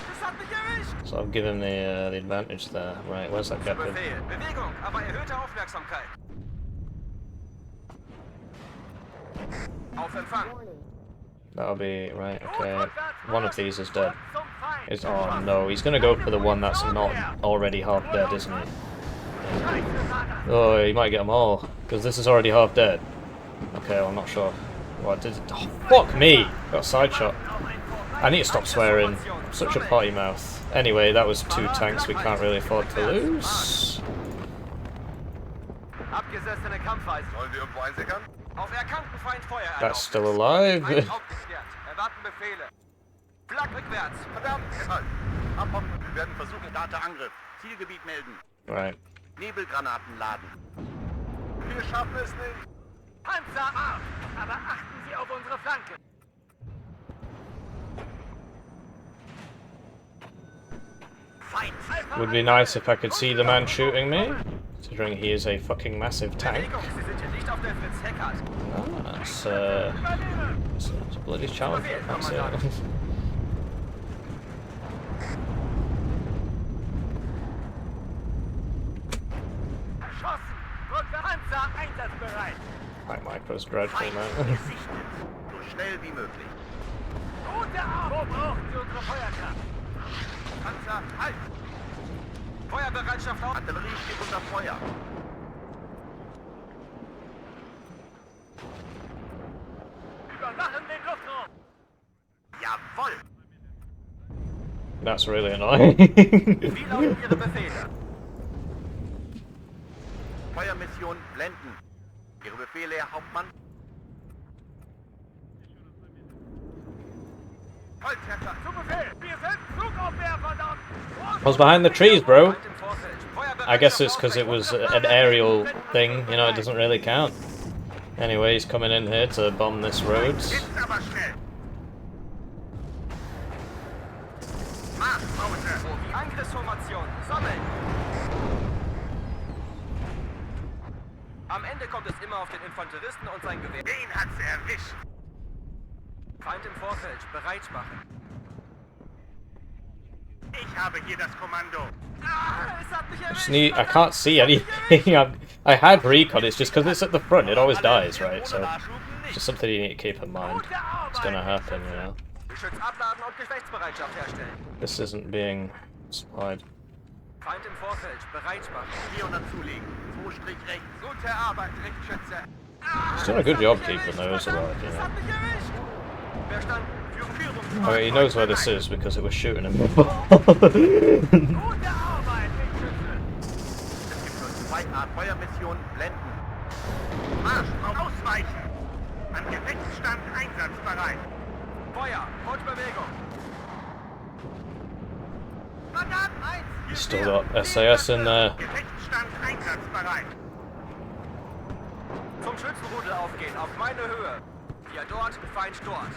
Speaker 2: So I'll give him the advantage there. Right, where's that captain?
Speaker 3: Befehl. Bewegung, aber erhöhte Aufmerksamkeit. Auf Empfang.
Speaker 2: That'll be right. Okay, one of these is dead. Oh no, he's gonna go for the one that's not already half dead, isn't he? Oh, he might get them all because this is already half dead. Okay, well, I'm not sure. What did? Oh, fuck me! Got a side shot. I need to stop swearing. I'm such a potty mouth. Anyway, that was 2 tanks we can't really afford to lose.
Speaker 3: Abgesessene Kampfweise. Sollen wir irgendwo einsickern? Auf erkannten Feind Feuer erlaubt.
Speaker 2: That's still alive.
Speaker 3: Feind aufgeklärt. Erwarten Befehle. Flak rückwärts. Verdammt. Halt.
Speaker 1: Abhocken. Wir werden versuchen, Data-Angriff. Zielgebiet melden.
Speaker 2: Right.
Speaker 1: Nebelgranaten laden.
Speaker 3: Wir schaffen es nicht. Panzer ab. Aber achten Sie auf unsere Flanke.
Speaker 2: Would be nice if I could see the man shooting me, considering he is a fucking massive tank. Ah, it's a bloody challenge. That's it. My micro's dreadful, man.
Speaker 1: So schnell wie möglich.
Speaker 3: Panzer, halt! Feuerbereitschaft auf!
Speaker 1: Artillerie steht unter Feuer.
Speaker 3: Überwachen den Luftraum!
Speaker 1: Jawohl!
Speaker 2: That's really annoying.
Speaker 3: Wie lauten Ihre Befehle?
Speaker 1: Feuermission blenden. Ihre Befehle, Herr Hauptmann?
Speaker 3: Volltreffer! Zu Befehl! Wir sind Flugaufwehr, verdammt!
Speaker 2: I was behind the trees, bro. I guess it's because it was an aerial thing, you know, it doesn't really count. Anyway, he's coming in here to bomb this road.
Speaker 3: Angriffsformation, sammeln! Am Ende kommt es immer auf den Infanteristen und sein Gewehr. Den hat sie erwischt! Feind im Vorfeld, bereit machen. Ich habe hier das Kommando. Ah, es hat mich erwischt!
Speaker 2: I can't see anything. I had recon, it's just because it's at the front, it always dies, right? So it's just something you need to keep in mind. It's gonna happen, you know.
Speaker 3: Geschütz abladen und Gefechtsbereitschaft herstellen.
Speaker 2: This isn't being Supplied.
Speaker 3: Feind im Vorfeld, bereit machen.
Speaker 1: 400 zulegen. 2 Strich rechts.
Speaker 3: Gute Arbeit, Richtschütze.
Speaker 2: He's done a good job keeping those alive, you
Speaker 3: Das
Speaker 2: know.
Speaker 3: hat mich erwischt. Verstanden. Führung.
Speaker 2: Oh, he knows where this is because it was shooting him before.
Speaker 3: Gute Arbeit, Richtschütze.
Speaker 1: Es gibt nur 2 Feuermissionen. Blenden. Marsch, ausweichen. An Gefechtsstand einsatzbereit.
Speaker 3: Feuer, Fortbewegung. Verdammt, 1.
Speaker 2: He's still got SAS in there.
Speaker 1: Gefechtsstand einsatzbereit.
Speaker 3: Zum Schützenrudel aufgehen, auf meine Höhe. Wir dort, Feind dort.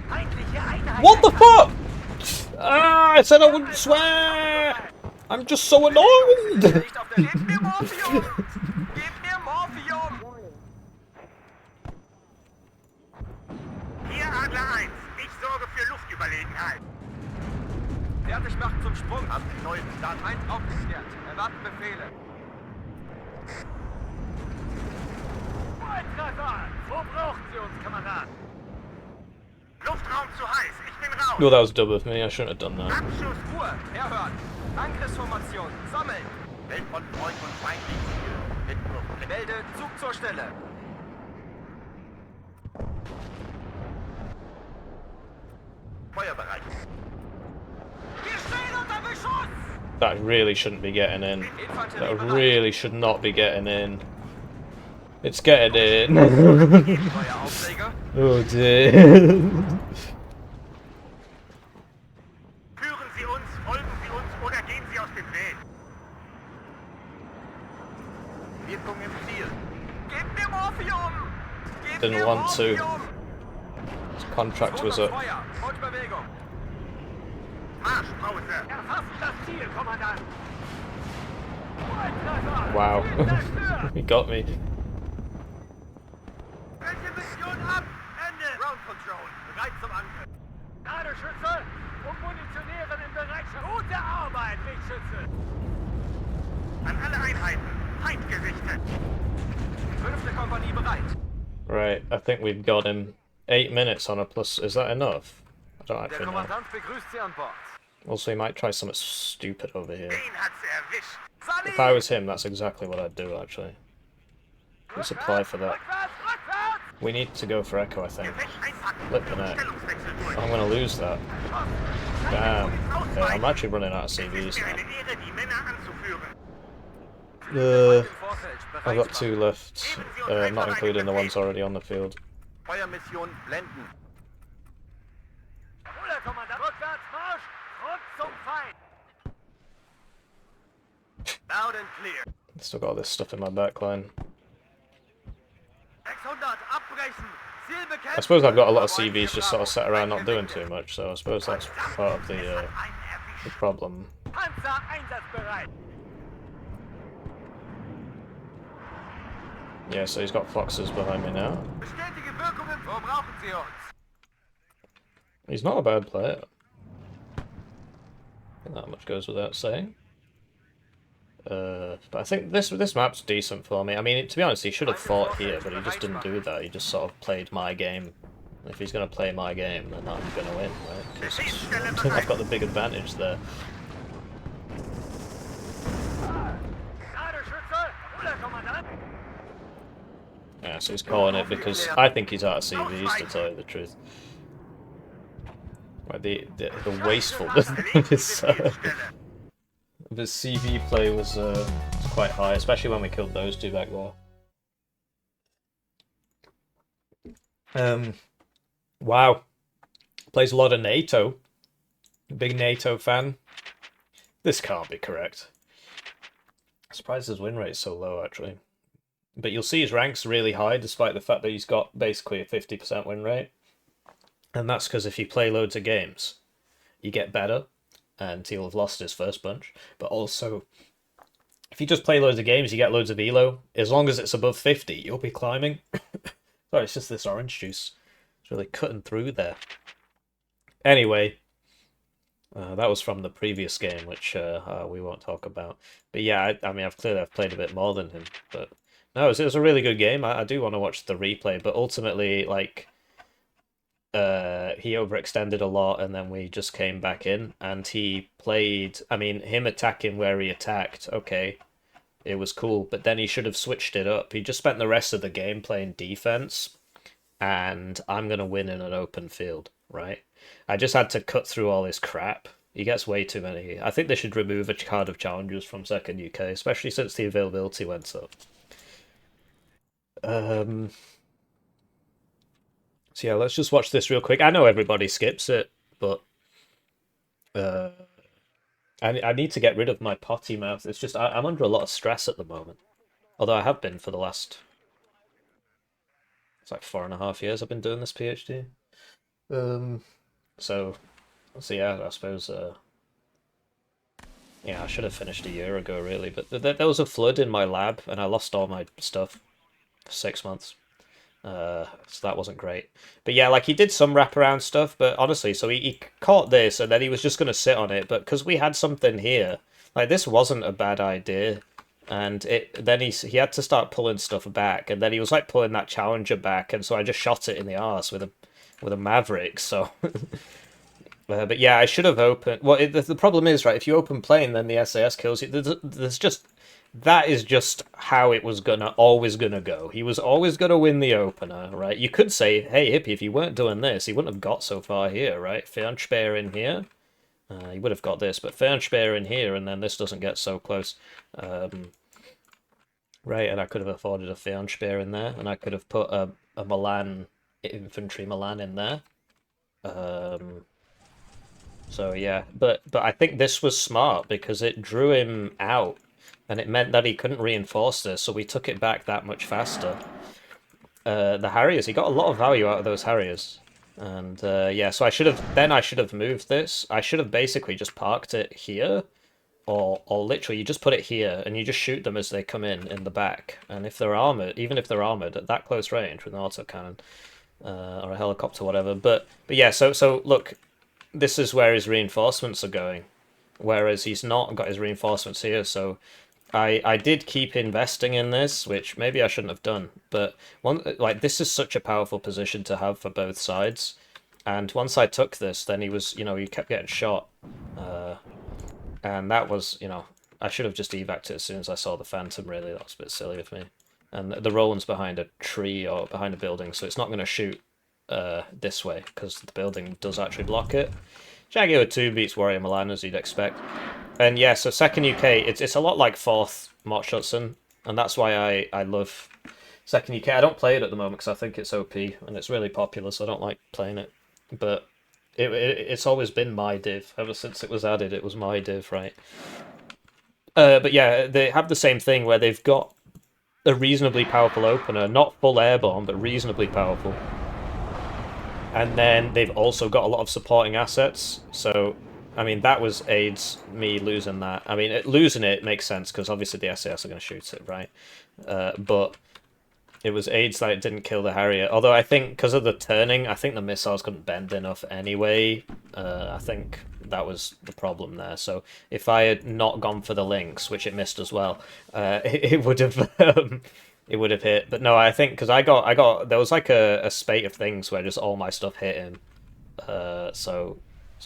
Speaker 3: Feindliche Einheit.
Speaker 2: What the fuck? Ah, I said I wouldn't swear. I'm just so annoyed.
Speaker 3: Nicht auf der Gib mir Morphium! Gib mir Morphium!
Speaker 1: Hier Adler 1. Ich sorge für Luftüberlegenheit.
Speaker 3: Fertig machen zum Sprung.
Speaker 1: Haben Sie neuen Start.
Speaker 3: Feind aufgeklärt. Erwarten Befehle. Volltreffer! Wo brauchen Sie uns, Kameraden?
Speaker 1: Luftraum zu heiß. Ich bin raus.
Speaker 2: Well, that was dumb of me. I shouldn't have done that.
Speaker 1: Abschuss.
Speaker 3: Ruhe! Herhören! Angriffsformation! Sammeln!
Speaker 1: Welt von Freund und feindlich. Ziel.
Speaker 3: Melde Zug zur Stelle!
Speaker 1: Feuerbereit.
Speaker 3: Wir stehen unter Beschuss!
Speaker 2: That really shouldn't be getting in.
Speaker 3: Infanterie
Speaker 2: That really should not be getting in. It's getting in.
Speaker 3: Feueraufreger!
Speaker 2: Oh dear.
Speaker 1: Führen Sie uns, folgen Sie uns oder gehen Sie aus dem Weg. Wirkung im Ziel.
Speaker 3: Gib mir Morphium! Gib
Speaker 2: Didn't
Speaker 3: mir
Speaker 2: want to.
Speaker 3: Morphium!
Speaker 2: His contract was up.
Speaker 3: Feuer! Fortbewegung!
Speaker 1: Marschpause.
Speaker 3: Erfassen das Ziel, Kommandant! Volltreffer!
Speaker 2: Wow.
Speaker 3: Ziel zerstört!
Speaker 2: He got me.
Speaker 1: Welche Mission ab? Ende. Ground Control. Bereit zum Angriff.
Speaker 3: Ladeschütze und Munitionieren in Bereitschaft. Gute Arbeit, Lichtschütze!
Speaker 1: An alle Einheiten. Feind gesichtet.
Speaker 3: 5. Kompanie bereit.
Speaker 2: Right, I think we've got him. 8 minutes on a plus. Is that enough? I don't
Speaker 3: Der
Speaker 2: actually know.
Speaker 3: Kommandant begrüßt Sie an Bord.
Speaker 2: Also, he might try something stupid over here.
Speaker 1: Den hat sie erwischt.
Speaker 2: If I was him, that's exactly what I'd do, actually. Let's apply for that.
Speaker 3: Rückwärts, rückwärts!
Speaker 2: We need to go for Echo, I think.
Speaker 1: Gefecht einpacken.
Speaker 2: Flipping it.
Speaker 1: Stellungswechsel durch.
Speaker 2: I'm gonna lose that. Damn. Okay, I'm actually running out of
Speaker 1: Es
Speaker 2: CVs
Speaker 1: ist mir
Speaker 2: now.
Speaker 1: eine Ehre, die Männer anzuführen.
Speaker 2: Uh,
Speaker 3: Im Vorfeld,
Speaker 2: I've got
Speaker 3: bereit
Speaker 2: 2 left, not including the ones already on the field.
Speaker 1: Feuermission blenden.
Speaker 3: Jawohl, Kommandant. Rückwärts, Marsch! Rund zum Feind!
Speaker 1: Loud and clear.
Speaker 2: Still got all this stuff in my backline.
Speaker 3: 600, abbrechen! Ziel bekämpfen!
Speaker 2: I suppose I've got a lot of CVs just sort of sat around not doing too much, so I suppose that's part of the
Speaker 1: Einen erwischt.
Speaker 2: problem.
Speaker 3: Panzer einsatzbereit!
Speaker 2: Yeah, so he's got foxes behind me now.
Speaker 3: Bestätige Wirkungen! Wo brauchen Sie uns?
Speaker 2: He's not a bad player. I think that much goes without saying. But I think this map's decent for me. I mean, to be honest, he should have fought here, but he just didn't do that. He just sort of played my game. If he's going to play my game, then I'm going to win, right? 'Cause I've got the big advantage there.
Speaker 3: Ladeschütze! Jawohl, Kommandant!
Speaker 2: Yeah, so he's calling it because I think he's out of CVs, to tell you the truth. Right, the wastefulness of his CV play was quite high, especially when we killed those 2 back there. Wow. Plays a lot of NATO. Big NATO fan. This can't be correct. I'm surprised his win rate's so low, actually. But you'll see his rank's really high, despite the fact that he's got basically a 50% win rate. And that's because if you play loads of games, you get better, and he'll have lost his first bunch. But also, if you just play loads of games, you get loads of elo. As long as it's above 50, you'll be climbing. Sorry, it's just this orange juice. It's really cutting through there. Anyway, that was from the previous game, which we won't talk about. But yeah, I mean, I've played a bit more than him. But no, it was a really good game. I do want to watch the replay, but ultimately, like, he overextended a lot, and then we just came back in, and he played. I mean, him attacking where he attacked, okay, it was cool, but then he should have switched it up. He just spent the rest of the game playing defense, and I'm gonna win in an open field, right? I just had to cut through all his crap. He gets way too many. I think they should remove a card of challenges from second UK, especially since the availability went up. So yeah, let's just watch this real quick. I know everybody skips it, but I need to get rid of my potty mouth. It's just I'm under a lot of stress at the moment. Although I have been for the last, it's like 4.5 years I've been doing this PhD. So yeah, I suppose yeah, I should have finished a year ago really, but there was a flood in my lab and I lost all my stuff for 6 months. So that wasn't great. But yeah, like he did some wraparound stuff, but honestly, so he caught this and then he was just going to sit on it, but because we had something here, like this wasn't a bad idea. And then he had to start pulling stuff back, and then he was like pulling that Challenger back, and so I just shot it in the arse with a Maverick. So, but yeah, I should have opened. Well, the problem is, right? If you open plane, then the SAS kills you. There's just that is just how it was always gonna go. He was always gonna win the opener, right? You could say, hey, Hippie, if you weren't doing this, he wouldn't have got so far here, right? Fernschbeer in here. He would have got this, but Fernschbeer in here, and then this doesn't get so close. Right, and I could have afforded a Fernschbeer in there, and I could have put a Milan, infantry Milan in there. So yeah, but I think this was smart because it drew him out, and it meant that he couldn't reinforce this, so we took it back that much faster. The Harriers, he got a lot of value out of those Harriers. And yeah, so I should have moved this. I should have basically just parked it here, or literally you just put it here and you just shoot them as they come in the back. And if they're armored, even if they're armored at that close range with an autocannon or a helicopter, whatever. But yeah, so look, this is where his reinforcements are going, whereas he's not got his reinforcements here. So I did keep investing in this, which maybe I shouldn't have done, but this is such a powerful position to have for both sides. And once I took this, then he was, he kept getting shot. And that was, I should have just evac'd it as soon as I saw the Phantom, really. That was a bit silly of me. And the Roland's behind a tree or behind a building, so it's not going to shoot this way, because the building does actually block it. Jaguar 2 beats Warrior Milan, as you'd expect. And yeah, so second UK, it's a lot like fourth Mott-Schutzen, and that's why I love second UK. I don't play it at the moment because I think it's OP, and it's really popular, so I don't like playing it. But it's always been my div. Ever since it was added, it was my div, right? But yeah, they have the same thing where they've got a reasonably powerful opener, not full airborne, but reasonably powerful. And then they've also got a lot of supporting assets, so I mean, that was aids me losing that. I mean, losing it makes sense, because obviously the SAS are going to shoot it, right? But it was aids that it didn't kill the Harrier. Although I think, because of the turning, I think the missiles couldn't bend enough anyway. I think that was the problem there. So if I had not gone for the Lynx, which it missed as well, it would have... it would have hit. But no, I think, because I got there was like a spate of things where just all my stuff hit him. So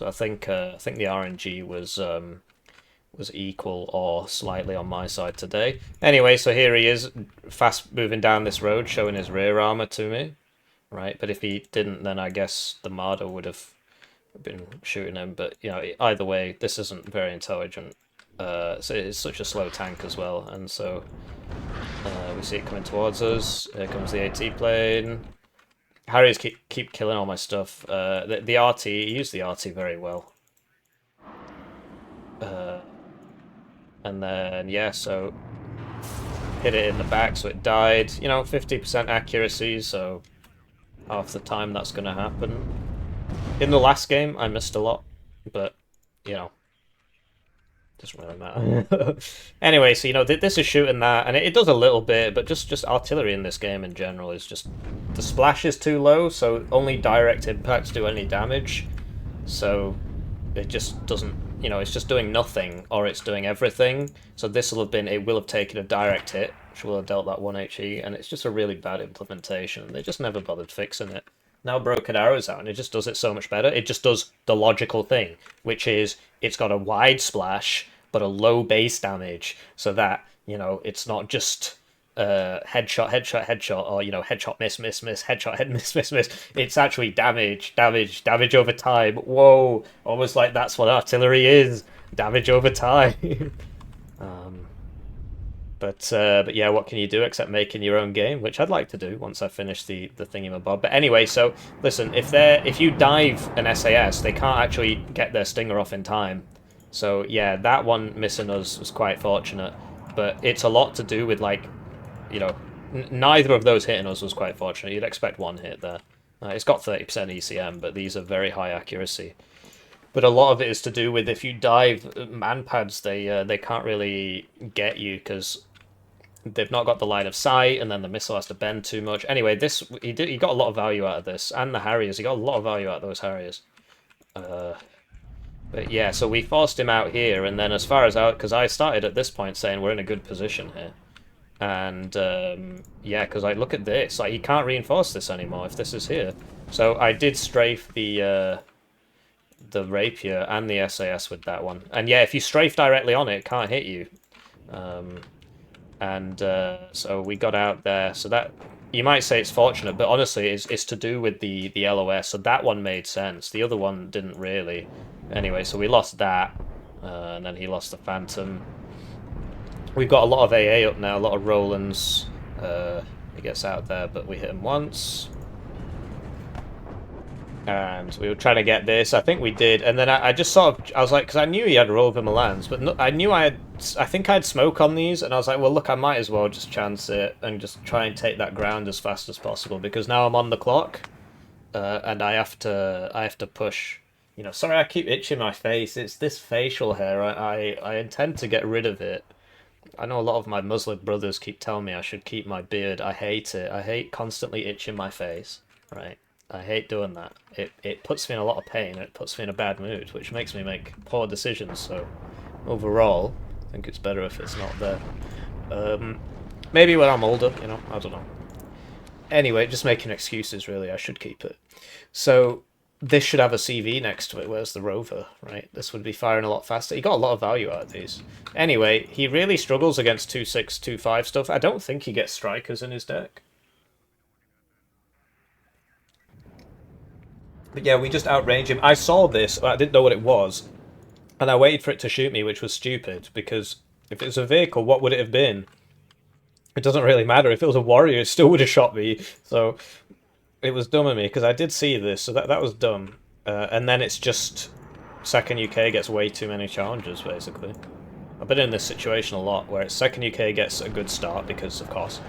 Speaker 2: I think the RNG was equal or slightly on my side today. Anyway, so here he is, fast moving down this road, showing his rear armor to me, right? But if he didn't, then I guess the Marder would have been shooting him. But either way, this isn't very intelligent. So it's such a slow tank as well, and so we see it coming towards us. Here comes the AT plane. Harriers keep killing all my stuff. The RT, he used the RT very well. And then, yeah, so hit it in the back, so it died. 50% accuracy, so half the time that's going to happen. In the last game, I missed a lot, but, doesn't really matter. Anyway, so, this is shooting that, and it does a little bit, but just artillery in this game in general is just... The splash is too low, so only direct impacts do any damage. So it just doesn't... it's just doing nothing, or it's doing everything. So this will have been... It will have taken a direct hit, which will have dealt that 1 HE, and it's just a really bad implementation. They just never bothered fixing it. now Broken Arrow's out, and it just does it so much better. It just does the logical thing, which is it's got a wide splash, but a low base damage, so that, you know, it's not just headshot, headshot, headshot, or, you know, headshot, miss, miss, miss, headshot, head, miss, miss, miss. It's actually damage, damage, damage over time. Whoa, almost like that's what artillery is. Damage over time. But yeah, what can you do except making your own game, which I'd like to do once I finish the thingamabob. But anyway, so listen, if you dive an SAS, they can't actually get their stinger off in time. So yeah, that one missing us was quite fortunate. But it's a lot to do with, like, you know, neither of those hitting us was quite fortunate. You'd expect one hit there. It's got 30% ECM, but these are very high accuracy. But a lot of it is to do with if you dive man pads, they can't really get you because they've not got the line of sight, and then the missile has to bend too much. Anyway, he got a lot of value out of this, and the Harriers. He got a lot of value out of those Harriers. But yeah, so we forced him out here, and then as far as out, because I started at this point saying we're in a good position here. And yeah, because I look at this, like, he can't reinforce this anymore if this is here. So I did strafe the rapier and the SAS with that one. And yeah, if you strafe directly on it, it can't hit you. So we got out there. So that, you might say it's fortunate, but honestly, it's to do with the LOS. So that one made sense. The other one didn't really. Anyway, so we lost that, and then he lost the Phantom. We've got a lot of AA up now, a lot of Rolands. He gets out there, but we hit him once. And we were trying to get this. I think we did. And then I just sort of, I was like, because I knew he had Rover Milans, but no, I knew I think I had smoke on these, and I was like, well, look, I might as well just chance it and just try and take that ground as fast as possible, because now I'm on the clock, and I have to push. You know, sorry, I keep itching my face. It's this facial hair. I intend to get rid of it. I know a lot of my Muslim brothers keep telling me I should keep my beard. I hate it. I hate constantly itching my face. Right? I hate doing that. It puts me in a lot of pain, and it puts me in a bad mood, which makes me make poor decisions. So overall, I think it's better if it's not there. Maybe when I'm older, you know, I don't know. Anyway, just making excuses, really. I should keep it. So this should have a CV next to it. Where's the Rover, right? This would be firing a lot faster. He got a lot of value out of these. Anyway, he really struggles against 2.6, 2.5 stuff. I don't think he gets strikers in his deck. But yeah, we just outrange him. I saw this, I didn't know what it was, and I waited for it to shoot me, which was stupid, because if it was a vehicle, what would it have been? It doesn't really matter. If it was a warrior, it still would have shot me. So it was dumb of me, because I did see this, so that was dumb. And then it's just second UK gets way too many challenges, basically. I've been in this situation a lot, where it's second UK gets a good start, because of course,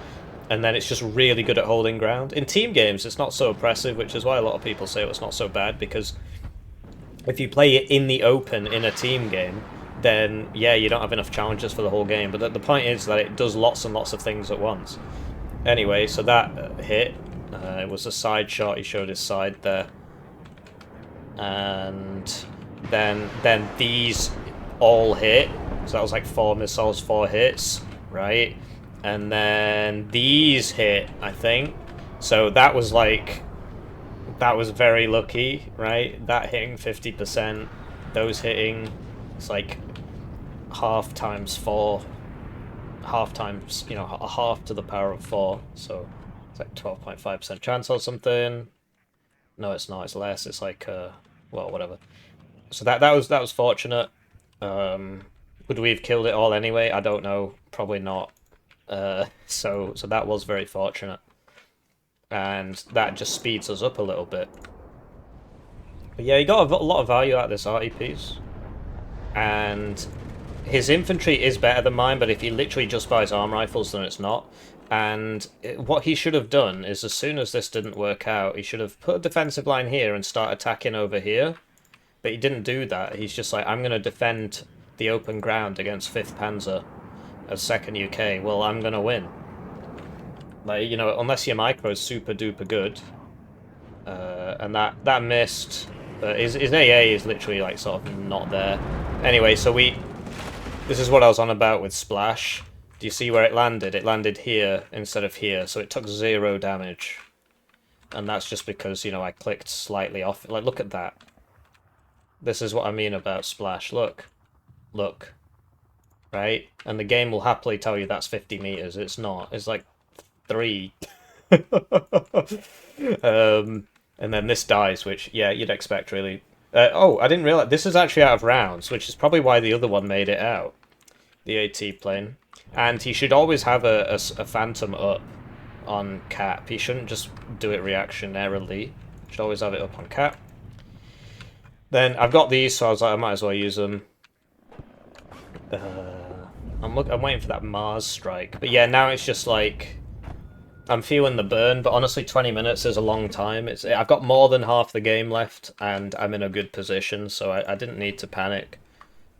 Speaker 2: and then it's just really good at holding ground. In team games, it's not so oppressive, which is why a lot of people say it's not so bad, because if you play it in the open in a team game, then yeah, you don't have enough challenges for the whole game. But the point is that it does lots and lots of things at once. Anyway, so that hit. It was a side shot. He showed his side there. And then these all hit. So that was like 4 missiles, 4 hits, right? And then these hit, I think. So that was like, that was very lucky, right? That hitting 50%, those hitting, it's like half times 4, half times, you know, a half to the power of 4. So it's like 12.5% chance or something. No, it's not. It's less. It's like, well, whatever. So that was fortunate. Would we have killed it all anyway? I don't know. Probably not. So that was very fortunate, and that just speeds us up a little bit. But yeah, he got a lot of value out of this RTPs, and his infantry is better than mine, but if he literally just buys arm rifles, then it's not. And what he should have done is, as soon as this didn't work out, he should have put a defensive line here and start attacking over here, but he didn't do that. He's just like, I'm going to defend the open ground against 5th Panzer as 2nd UK. Well, I'm gonna win. Like, you know, unless your micro is super duper good. And that missed. But his AA is literally like sort of not there. Anyway, so this is what I was on about with Splash. Do you see where it landed? It landed here instead of here, so it took 0 damage. and that's just because, you know, I clicked slightly off. Like, look at that. This is what I mean about splash. Look. Look. Right? And the game will happily tell you that's 50 meters. It's not. It's like 3. And then this dies, which, yeah, you'd expect, really. Oh, I didn't realize this is actually out of rounds, which is probably why the other one made it out. The AT plane. And he should always have a phantom up on cap. He shouldn't just do it reactionarily. Should always have it up on cap. Then I've got these, so I was like, I might as well use them. I'm waiting for that Mars strike. But yeah, now it's just like I'm feeling the burn, but honestly 20 minutes is a long time. I've got more than half the game left and I'm in a good position, so I didn't need to panic.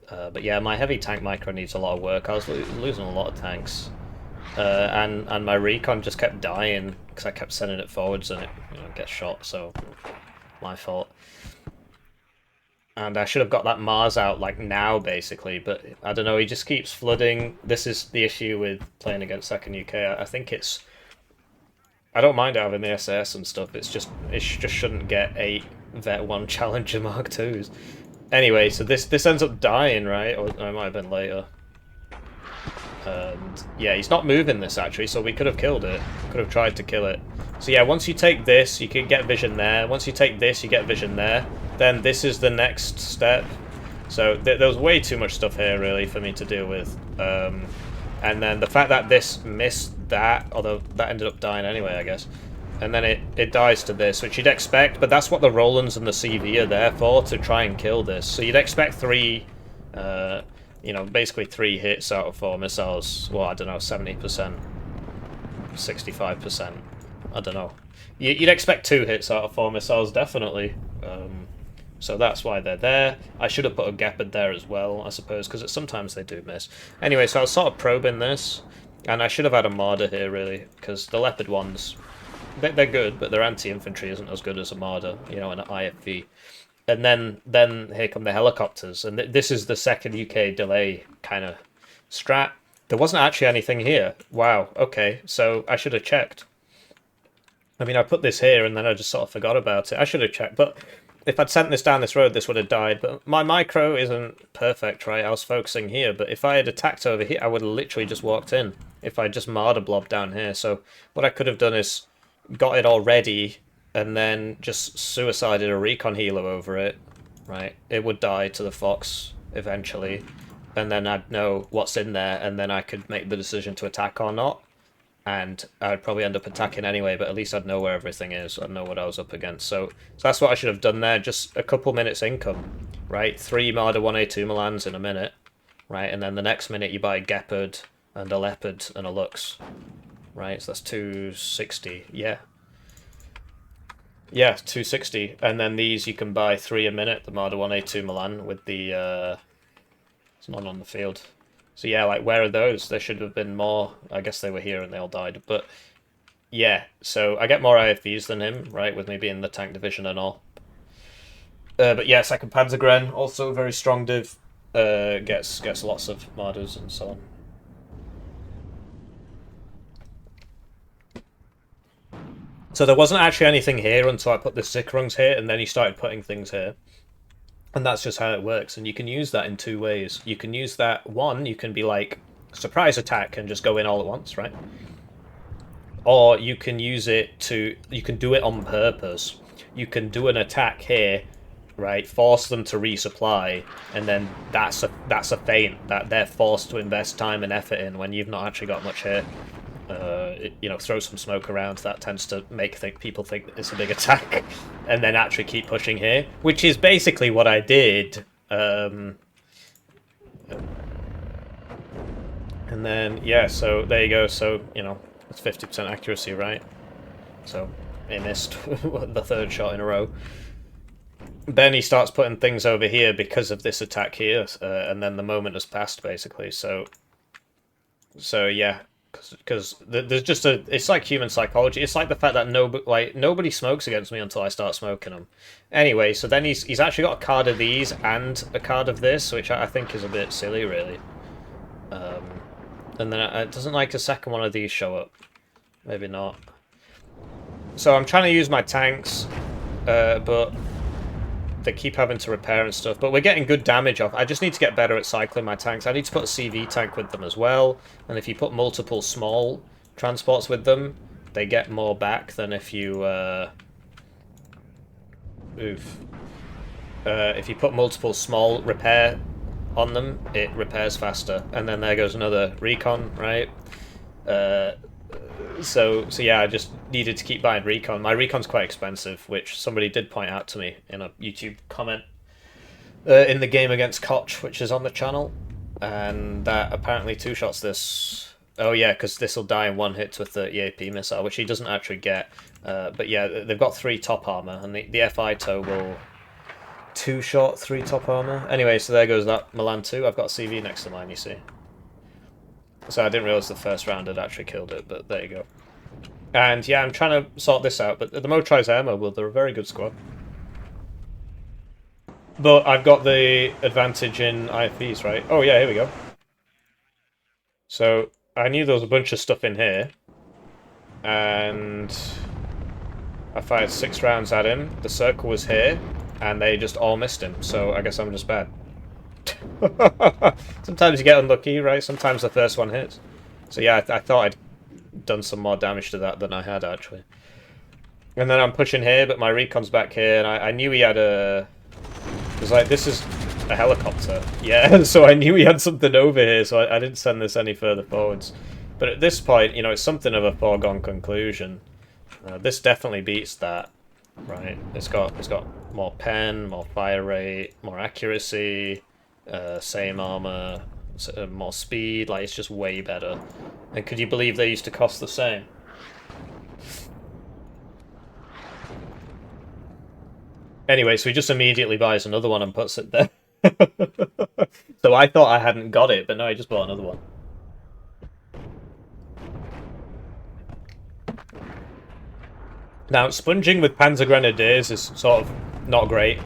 Speaker 2: But yeah, my heavy tank micro needs a lot of work. I was losing a lot of tanks. And my recon just kept dying because I kept sending it forwards and it, you know, gets shot, so my fault. And I should have got that Mars out, like, now, basically, but I don't know, he just keeps flooding. This is the issue with playing against Second UK. I think it's... I don't mind having the SAS and stuff, it just shouldn't get 8 Vet 1 Challenger Mark 2s. Anyway, so this ends up dying, right? Or it might have been later. And yeah, he's not moving this, actually, so we could have killed it. Could have tried to kill it. So yeah, once you take this, you can get vision there. Once you take this, you get vision there. Then this is the next step. So there was way too much stuff here, really, for me to deal with. And then the fact that this missed that, although that ended up dying anyway, I guess. And then it dies to this, which you'd expect, but that's what the Rolands and the CV are there for, to try and kill this. So you'd expect 3, you know, basically 3 hits out of 4 missiles. Well, I don't know, 70%, 65%, I don't know. You'd expect 2 hits out of 4 missiles, definitely. So that's why they're there. I should have put a Gepard there as well, I suppose, because sometimes they do miss. Anyway, so I was sort of probing this, and I should have had a Marder here, really, because the Leopard ones, they're good, but their anti-infantry isn't as good as a Marder, you know, an IFV. And then here come the helicopters, and this is the second UK delay kind of strat. There wasn't actually anything here. Wow, okay, so I should have checked. I mean, I put this here, and then I just sort of forgot about it. I should have checked, but if I'd sent this down this road, this would have died. But my micro isn't perfect, right? I was focusing here, but if I had attacked over here, I would have literally just walked in. If I just marred a blob down here. So what I could have done is got it all ready, and then just suicided a recon healer over it, right? It would die to the Fox eventually, and then I'd know what's in there, and then I could make the decision to attack or not. And I'd probably end up attacking anyway, but at least I'd know where everything is. I'd know what I was up against. So that's what I should have done there. Just a couple minutes income, right? 3 Marder 1A2 Milans in a minute, right? And then the next minute you buy a Gepard and a Leopard and a Lux, right? So that's 260, yeah. Yeah, 260. And then these you can buy 3 a minute, the Marder 1A2 Milan with the... It's not on the field. So yeah, like, where are those? There should have been more. I guess they were here and they all died. But yeah, so I get more IFVs than him, right, with me being the tank division and all. But yeah, second Panzergren, also very strong div. Gets lots of Marders and so on. So there wasn't actually anything here until I put the Sikrungs here, and then he started putting things here. And that's just how it works, and you can use that in 2 ways. You can use that, one, you can be like, surprise attack and just go in all at once, right? Or you can use it to, you can do it on purpose. You can do an attack here, right, force them to resupply, and then that's a feint that they're forced to invest time and effort in when you've not actually got much here. You know, throw some smoke around, that tends to make people think it's a big attack, and then actually keep pushing here, which is basically what I did. And then, yeah, so there you go, so, you know, it's 50% accuracy, right? So, he missed the 3rd shot in a row. Then he starts putting things over here because of this attack here, and then the moment has passed, basically, so yeah. Because there's just it's like human psychology. It's like the fact that nobody smokes against me until I start smoking them. Anyway, so then he's actually got a card of these and a card of this, which I think is a bit silly, really. And then it doesn't like a second one of these show up. Maybe not. So I'm trying to use my tanks, but they keep having to repair and stuff. But we're getting good damage off. I just need to get better at cycling my tanks. I need to put a CV tank with them as well. And if you put multiple small transports with them, they get more back than if you... if you put multiple small repair on them, it repairs faster. And then there goes another recon, right? So yeah, I just needed to keep buying recon. My recon's quite expensive, which somebody did point out to me in a YouTube comment in the game against Koch, which is on the channel. And that apparently two-shots this... Oh yeah, because this will die in one hit to a 30 AP missile, which he doesn't actually get. But yeah, they've got 3 top armor, and the FI tow will two-shot 3 top armor. Anyway, so there goes that Milan 2. I've got CV next to mine, you see. So I didn't realise the first round had actually killed it, but there you go. And yeah, I'm trying to sort this out, but the Motrais Airmo, well, they're a very good squad. But I've got the advantage in IFVs, right? Oh yeah, here we go. So I knew there was a bunch of stuff in here. And I fired 6 rounds at him. The circle was here, and they just all missed him. So I guess I'm just bad. Sometimes you get unlucky, right? Sometimes the first one hits. So yeah, I thought I'd done some more damage to that than I had, actually. And then I'm pushing here, but my recon's back here, and I knew he had a... Because, like, this is a helicopter. Yeah, so I knew he had something over here, so I didn't send this any further forwards. But at this point, you know, it's something of a foregone conclusion. This definitely beats that, right? It's got more pen, more fire rate, more accuracy... same armor, more speed, like it's just way better. And could you believe they used to cost the same? Anyway, so he just immediately buys another one and puts it there. So I thought I hadn't got it, but no, he just bought another one. Now, sponging with Panzer Grenadiers is sort of not great.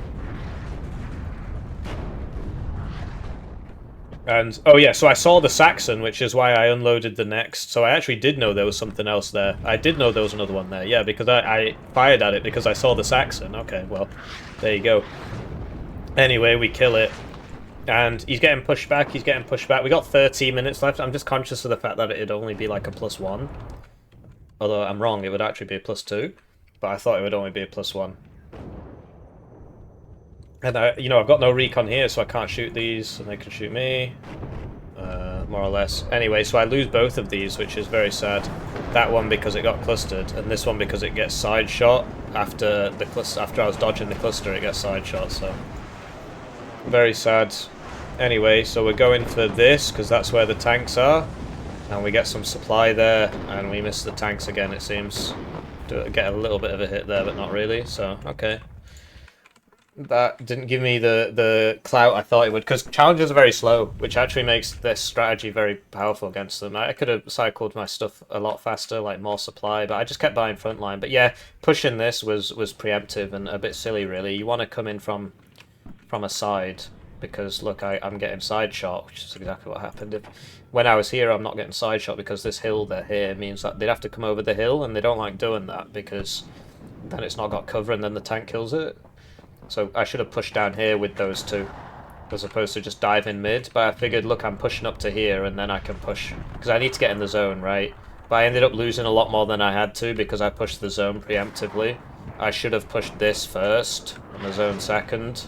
Speaker 2: And, oh yeah, so I saw the Saxon, which is why I unloaded the next. So I actually did know there was something else there. I did know there was another one there, yeah, because I fired at it because I saw the Saxon. Okay, well, there you go. Anyway, we kill it. And he's getting pushed back, We got 13 minutes left. I'm just conscious of the fact that it'd only be like a +1. Although I'm wrong, it would actually be a +2. But I thought it would only be a +1. And you know, I've got no recon here, so I can't shoot these, and they can shoot me, more or less. Anyway, so I lose both of these, which is very sad. That one because it got clustered, and this one because it gets side shot after the after I was dodging the cluster, it gets side shot. So very sad. Anyway, so we're going for this because that's where the tanks are, and we get some supply there, and we miss the tanks again. It seems get a little bit of a hit there, but not really. So okay. That didn't give me the clout I thought it would, because challenges are very slow, which actually makes this strategy very powerful against them. I could have cycled my stuff a lot faster, like more supply, but I just kept buying frontline. But yeah, pushing this was preemptive and a bit silly, really. You want to come in from a side, because look, I'm getting side shot, which is exactly what happened. When I was here, I'm not getting side shot because this hill they're here means that they'd have to come over the hill, and they don't like doing that because then it's not got cover and then the tank kills it. So I should have pushed down here with those two, as opposed to just dive in mid. But I figured, look, I'm pushing up to here, and then I can push, because I need to get in the zone, right? But I ended up losing a lot more than I had to, because I pushed the zone preemptively. I should have pushed this first, and the zone second.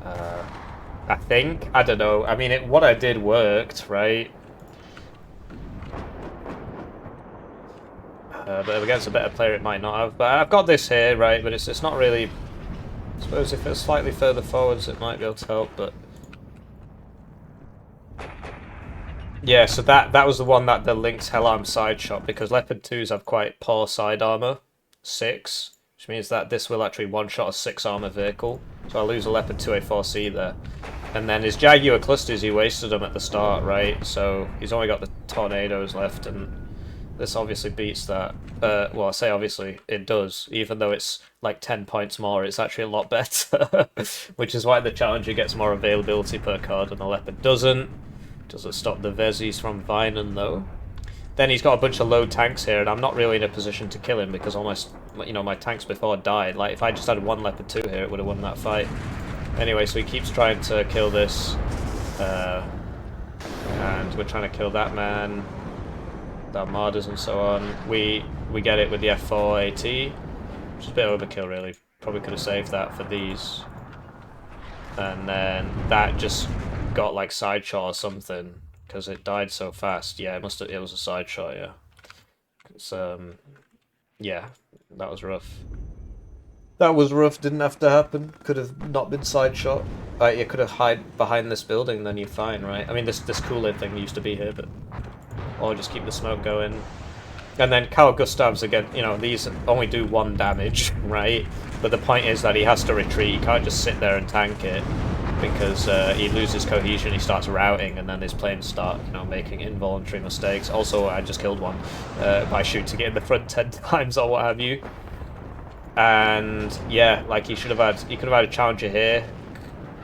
Speaker 2: I think. I don't know. I mean, what I did worked, right? But against a better player, it might not have. But I've got this here, right? But it's not really... I suppose if it's slightly further forwards, it might be able to help, but... Yeah, so that was the one that the Lynx Hellarm side shot, because Leopard 2s have quite poor side armor, 6, which means that this will actually one-shot a 6 armor vehicle, so I lose a Leopard 2A4C there. And then his Jaguar clusters, he wasted them at the start, right? So he's only got the Tornadoes left, and this obviously beats that. Well, I say obviously, it does. Even though it's like 10 points more, it's actually a lot better. Which is why the Challenger gets more availability per card and the Leopard doesn't. Doesn't stop the Vezies from Vining, though. then he's got a bunch of low tanks here, and I'm not really in a position to kill him because almost, you know, my tanks before died. Like, if I just had one Leopard 2 here, it would have won that fight. Anyway, so he keeps trying to kill this, and we're trying to kill that man, the Armadas and so on. We get it with the F4 AT, which is a bit overkill, really. Probably could have saved that for these. And then that just got like side shot or something because it died so fast. Yeah, it was a side shot. Yeah, it's yeah, that was rough. That was rough. Didn't have to happen. Could have not been side shot. You could have hide behind this building, then you're fine, right? I mean, this Kool-Aid thing used to be here, but or just keep the smoke going. And then Carl Gustavs again. You know, these only do 1 damage, right? But the point is that he has to retreat. He can't just sit there and tank it because he loses cohesion. He starts routing, and then his planes start, you know, making involuntary mistakes. Also, I just killed one by shooting it in the front 10 times or what have you. And yeah, like he could have had a challenger here,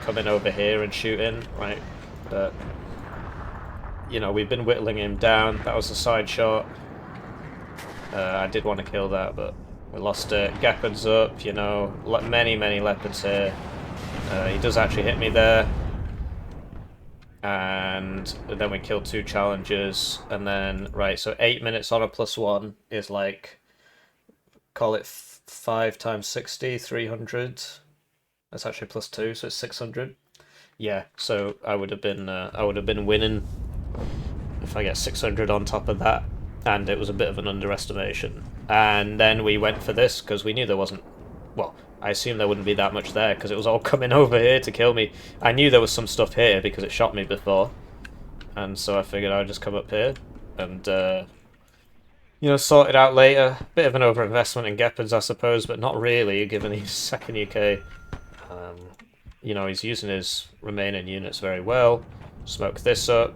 Speaker 2: coming over here and shooting, right? But you know, we've been whittling him down. That was a side shot. I did want to kill that, but we lost it. Gepard's up, you know, many leopards here. He does actually hit me there. And then we killed 2 challengers, and then, right, so 8 minutes on a +1 is like, call it 5 times 60, 300. That's actually +2, so it's 600. Yeah, so I would have been winning if I get 600 on top of that. And it was a bit of an underestimation. And then we went for this because we knew there wasn't, well, I assumed there wouldn't be that much there because it was all coming over here to kill me. I knew there was some stuff here because it shot me before, and so I figured I'd just come up here and you know, sort it out later. Bit of an overinvestment in Gepards, I suppose, but not really, given he's 2nd UK. You know, he's using his remaining units very well. Smoke this up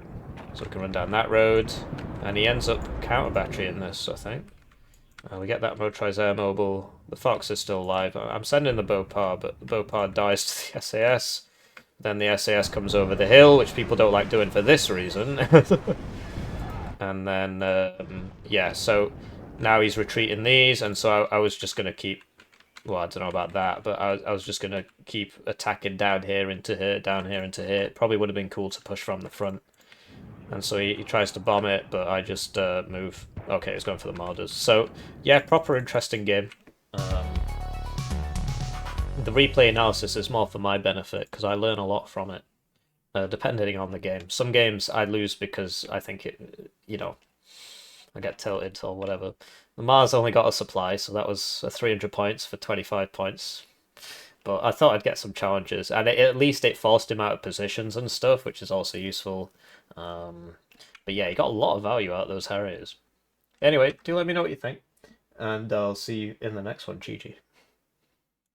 Speaker 2: so we can run down that road. And he ends up counter-batterying this, I think. We get that motorized air mobile. The Fox is still alive. I'm sending the Beaupard, but the Beaupard dies to the SAS. Then the SAS comes over the hill, which people don't like doing for this reason. And then, yeah, so now he's retreating these, and so I was just going to keep... Well, I don't know about that, but I was just going to keep attacking down here into here, down here into here. It probably would have been cool to push from the front. And so he tries to bomb it, but I just move. Okay, he's going for the Marders. So, yeah, proper interesting game. The replay analysis is more for my benefit, because I learn a lot from it, depending on the game. Some games I lose because I think it, you know, I get tilted or whatever. The Mars only got a supply, so that was 300 points for 25 points. But I thought I'd get some challenges, and at least it forced him out of positions and stuff, which is also useful. But yeah, he got a lot of value out of those Harriers. Anyway, do let me know what you think, and I'll see you in the next one. GG.